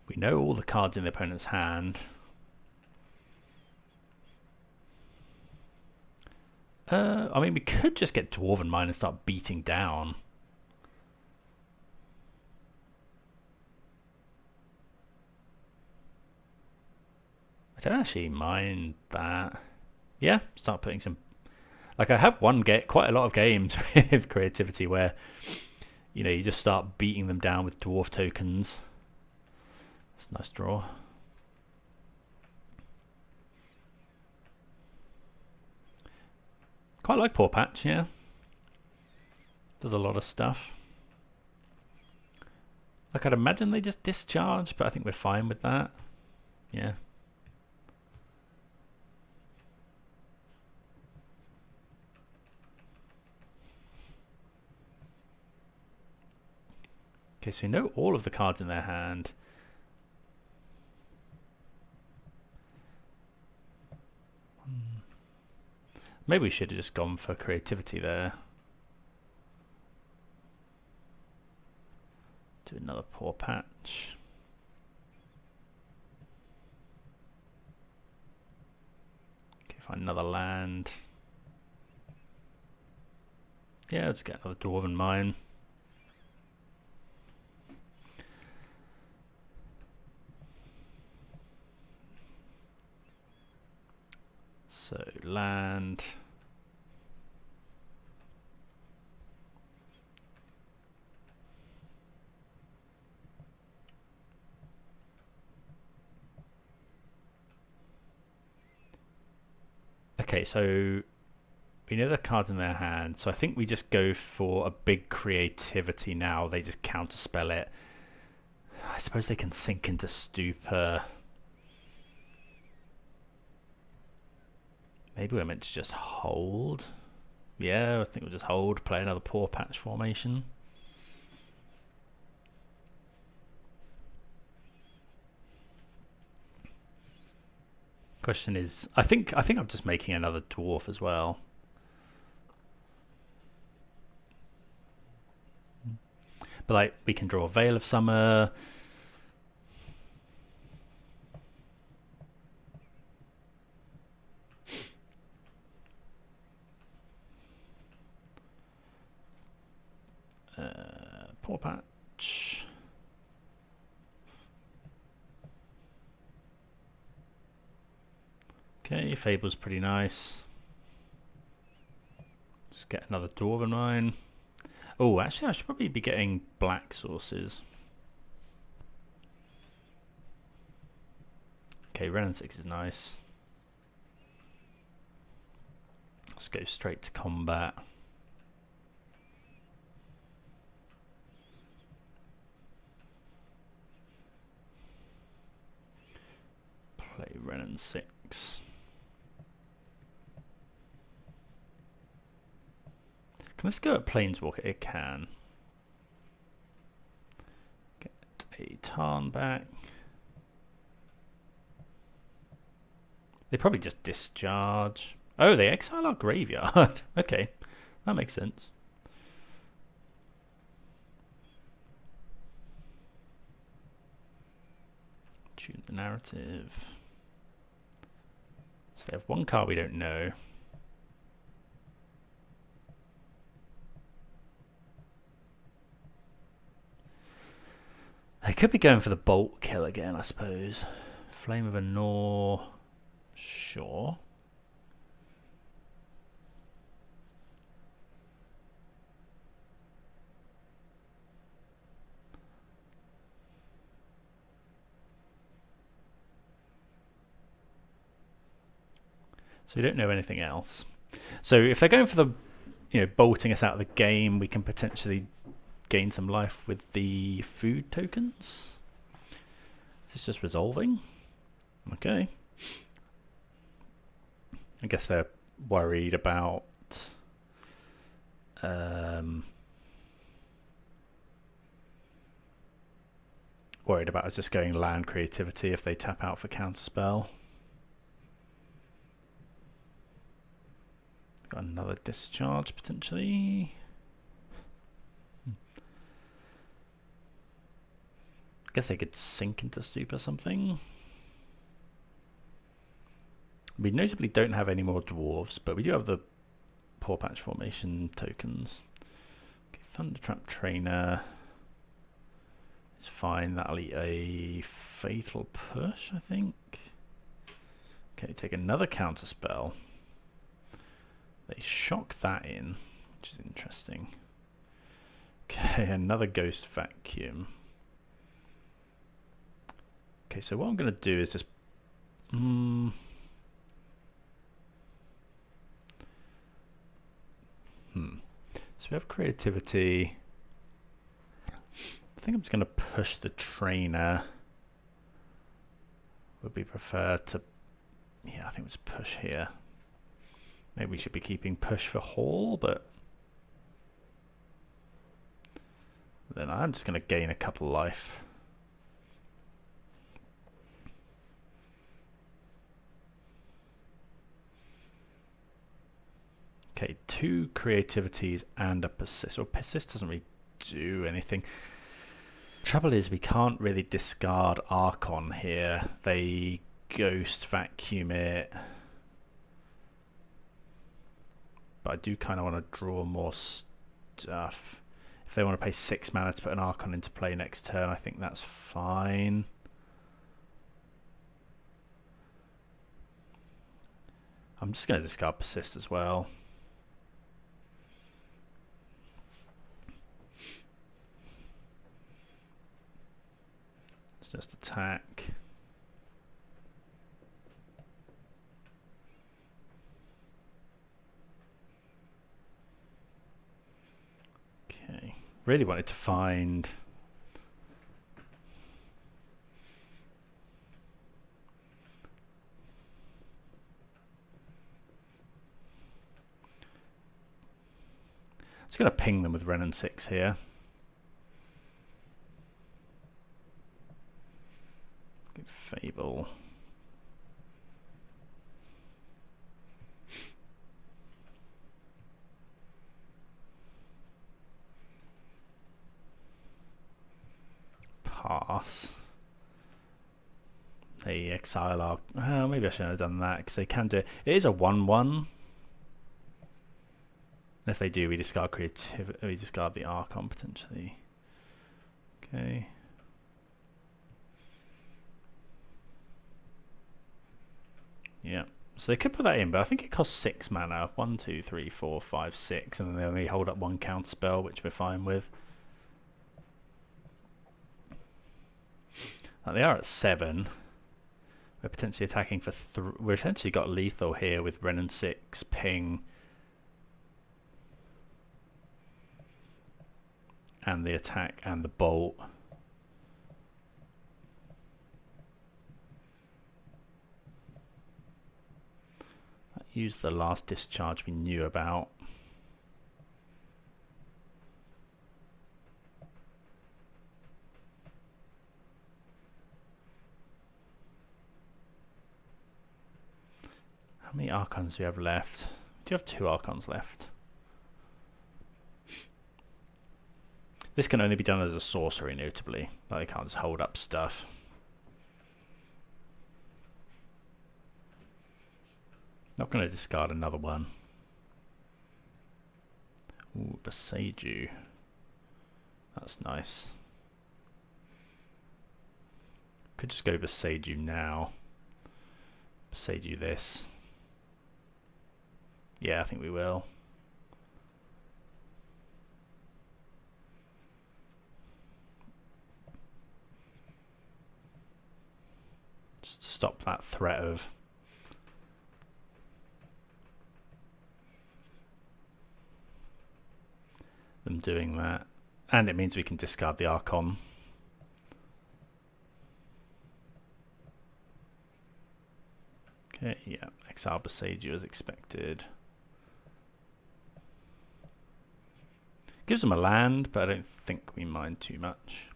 Speaker 1: We know all the cards in the opponent's hand. I mean, we could just get Dwarven Mine and start beating down. I don't actually mind that. Yeah, start putting some... Like, I have quite a lot of games with creativity where, you know, you just start beating them down with dwarf tokens. It's a nice draw. Quite like Pawpatch, yeah. Does a lot of stuff. Like, I'd imagine they just discharge, but I think we're fine with that. Yeah. Okay, so we know all of the cards in their hand. Maybe we should have just gone for creativity there. Do another Pawpatch. Okay, find another land. Yeah, let's get another Dwarven Mine. So land. Okay, so we know the cards in their hand, so I think we just go for a big creativity now. They just counterspell it. I suppose they can sink into stupor. Maybe we're meant to just hold. Yeah, I think we'll just hold, play another Pawpatch Formation. Question is, I think I'm just making another dwarf as well. But like, we can draw a Veil of Summer. Pawpatch. Okay, Fable's pretty nice. Just get another Dwarven Mine. Oh, actually, I should probably be getting black sources. Okay, Wrenn and Six is nice. Let's go straight to combat. Play Wrenn and Six. Can this go at Planeswalker? It can. Get a Tarn back. They probably just discharge. Oh, they exile our graveyard. Okay, that makes sense. Tune the narrative. So they have one card we don't know. They could be going for the bolt kill again, I suppose. Flame of Anor. Sure. So we don't know anything else. So if they're going for the, bolting us out of the game, we can potentially gain some life with the food tokens. Is this just resolving? Okay. I guess they're worried about us just going land creativity if they tap out for counterspell. Got another discharge potentially. I guess they could sink into stupor or something. We notably don't have any more dwarves, but we do have the Pawpatch Formation tokens. Okay, Thundertrap Trainer is fine. That'll eat a Fatal Push, I think. Okay, take another counterspell. They shock that in, which is interesting. Okay, another Ghost Vacuum. Okay, so what I'm going to do is just... we have creativity. I think I'm just going to push the trainer. Would be preferred to... Yeah, I think we'll just push here. Maybe we should be keeping push for haul, but... Then I'm just going to gain a couple life. Okay, 2 creativities and a persist. Well, persist doesn't really do anything. Trouble is we can't really discard Archon here. They ghost vacuum it. But I do kind of want to draw more stuff. If they want to pay 6 mana to put an Archon into play next turn, I think that's fine. I'm just going to discard persist as well. Just attack. Okay. Really wanted to find just going to ping them with Wrenn and Six here. Fable. Pass. They exile our... Oh, maybe I shouldn't have done that because they can do it. It is a 1/1. If they do, we discard creativity. We discard the Archon potentially. Okay. Yeah, so they could put that in, but I think it costs 6 mana. 1, 2, 3, 4, 5, 6, and then they only hold up 1 counter spell, which we're fine with. Now they are at 7. We're potentially attacking for 3. We've essentially got lethal here with Wrenn and Six, ping, and the attack and the bolt. Use the last discharge we knew about. How many Archons do you have left? Do you have 2 Archons left? This can only be done as a sorcery, notably. Like they can't just hold up stuff. Not going to discard another one. Ooh, Boseiju. That's nice. Could just go Boseiju now. Boseiju this. Yeah, I think we will. Just stop that threat of them doing that. And it means we can discard the Archon. Okay, yeah, exile Boseiju as expected. Gives them a land, but I don't think we mind too much.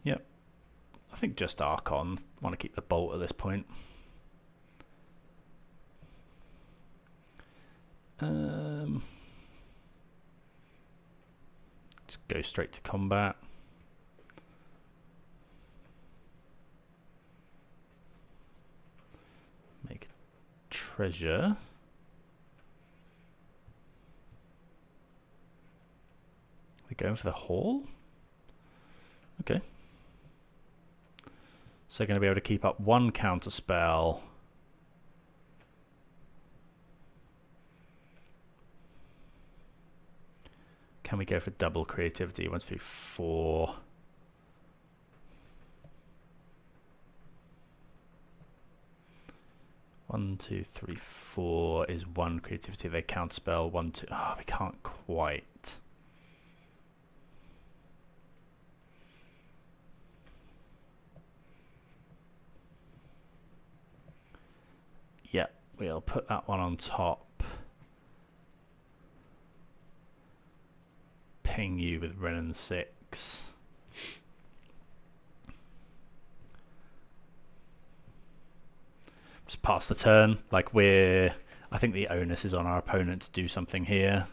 Speaker 1: Yep. I think just Archon. Want to keep the bolt at this point. Just go straight to combat. Make a treasure. We're going for the haul? Okay. So going to be able to keep up 1 counter spell. Can can we go for double creativity? 1, 2, 3, 4. One, 2, 3, 4 is 1 creativity. They counterspell 1, 2. Oh, we can't quite. Yeah, we'll put that one on top. Ping you with Wrenn and Six. Just pass the turn. Like I think the onus is on our opponent to do something here.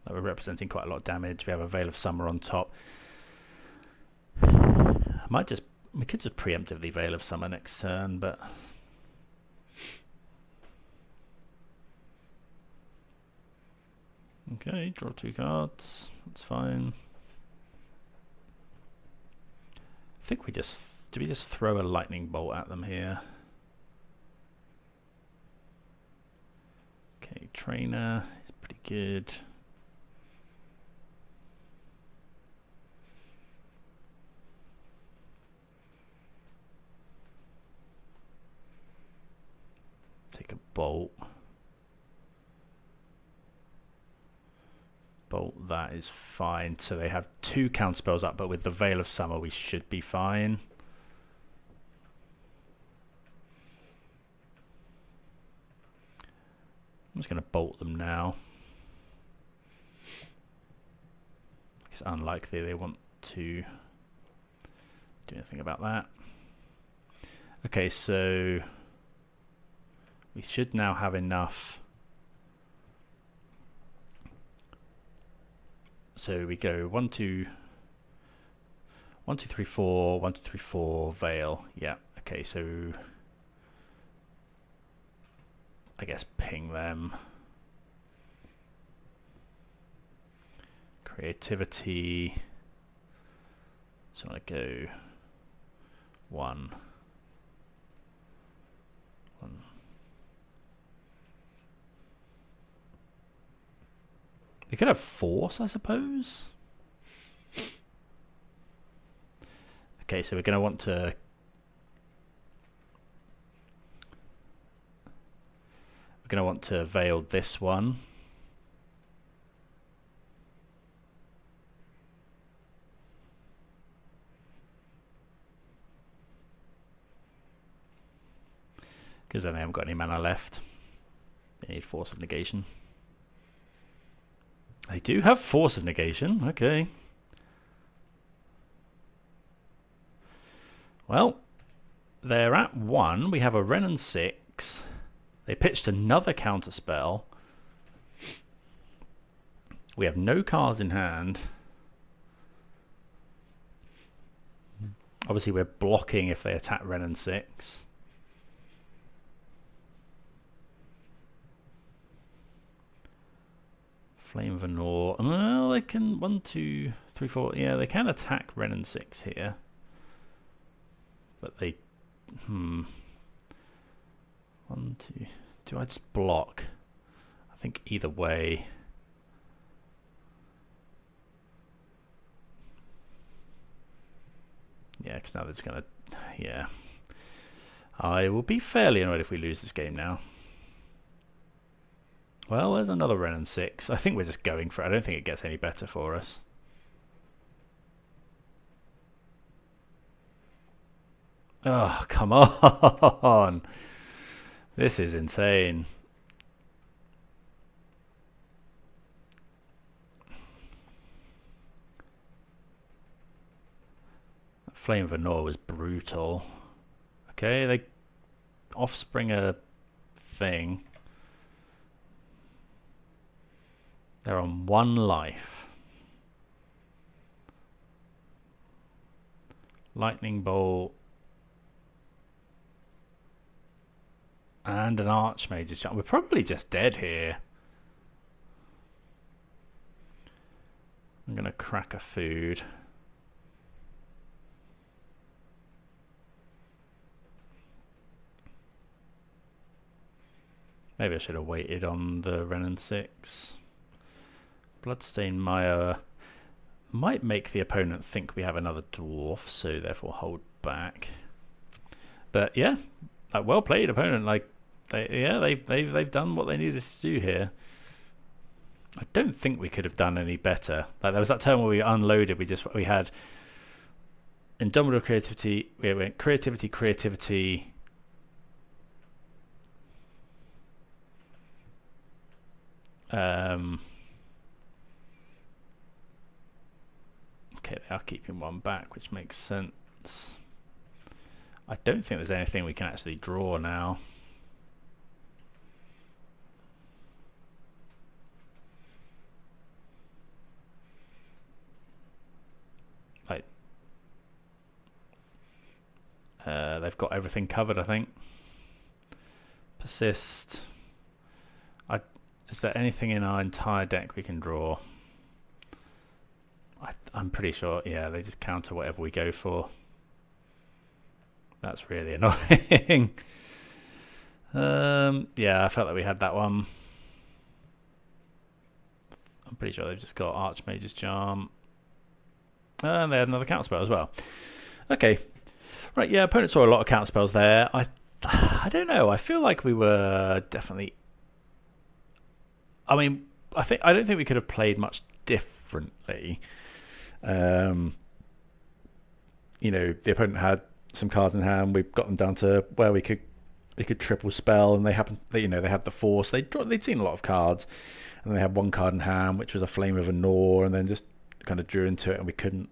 Speaker 1: We're representing quite a lot of damage. We have a Veil of Summer on top. We could just preemptively Veil of Summer next turn, but okay, draw 2 cards. That's fine. I think we just throw a lightning bolt at them here. Okay, Trainer is pretty good. Take a bolt. Bolt, that is fine. So they have 2 counterspells up, but with the Veil of Summer we should be fine. I'm just going to bolt them now. It's unlikely they want to do anything about that. Okay, so we should now have enough. So we go 1, 2, 3, 4, 1, 2, 3, 4, Veil. Yeah, okay, so I guess ping them. Creativity. So I go 1. They could have Force, I suppose. Okay, so we're going to want to Veil this one. Because then they haven't got any mana left. They need Force of Negation. They do have Force of Negation. Okay. Well, they're at 1. We have a Wrenn and Six. They pitched another counterspell. We have no cards in hand. Obviously, we're blocking if they attack Wrenn and Six. Flame Venor. Well, they can 1, 2, 3, 4. Yeah, they can attack Wrenn and Six here, but they. 1, 2. Do I just block? I think either way. Yeah, because now it's gonna. Yeah, I will be fairly annoyed if we lose this game now. Well, there's another Wrenn and Six. I think we're just going for it. I don't think it gets any better for us. Oh, come on. This is insane. Flame Venor was brutal. Okay, they offspring a thing. They're on 1 life. Lightning Bolt. And an Archmage's Charm. We're probably just dead here. I'm going to crack a food. Maybe I should have waited on the Wrenn and Six. Bloodstained Mire might make the opponent think we have another dwarf, so therefore hold back. But yeah, well played, opponent. Like, they've done what they needed to do here. I don't think we could have done any better. Like, there was that turn where we unloaded. We had Indomitable Creativity. We went creativity. Okay, they are keeping one back, which makes sense. I don't think there's anything we can actually draw now. Like, they've got everything covered, I think. Persist. Is there anything in our entire deck we can draw? I'm pretty sure, yeah, they just counter whatever we go for. That's really annoying. Yeah, I felt like we had that one. I'm pretty sure they've just got Archmage's Charm. And they had another counterspell as well. Okay. Right, yeah, opponent saw a lot of counterspells there. I don't know. I feel like we were definitely... I mean, I don't think we could have played much differently. You know, the opponent had some cards in hand. We got them down to where we could triple spell, and they had the force. They'd seen a lot of cards, and they had one card in hand, which was a Flame of a Gnaw, and then just kind of drew into it, and we couldn't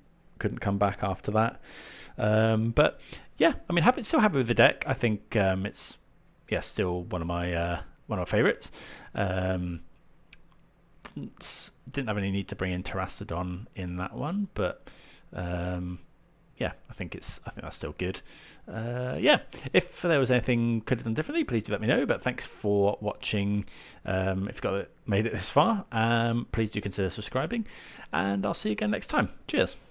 Speaker 1: come back after that. But yeah, I mean, still happy with the deck. I think it's still one of my favorites. Didn't have any need to bring in Terastodon in that one, but yeah, I think that's still good. Yeah, if there was anything could have done differently, please do let me know. But thanks for watching. If you've made it this far, please do consider subscribing, and I'll see you again next time. Cheers.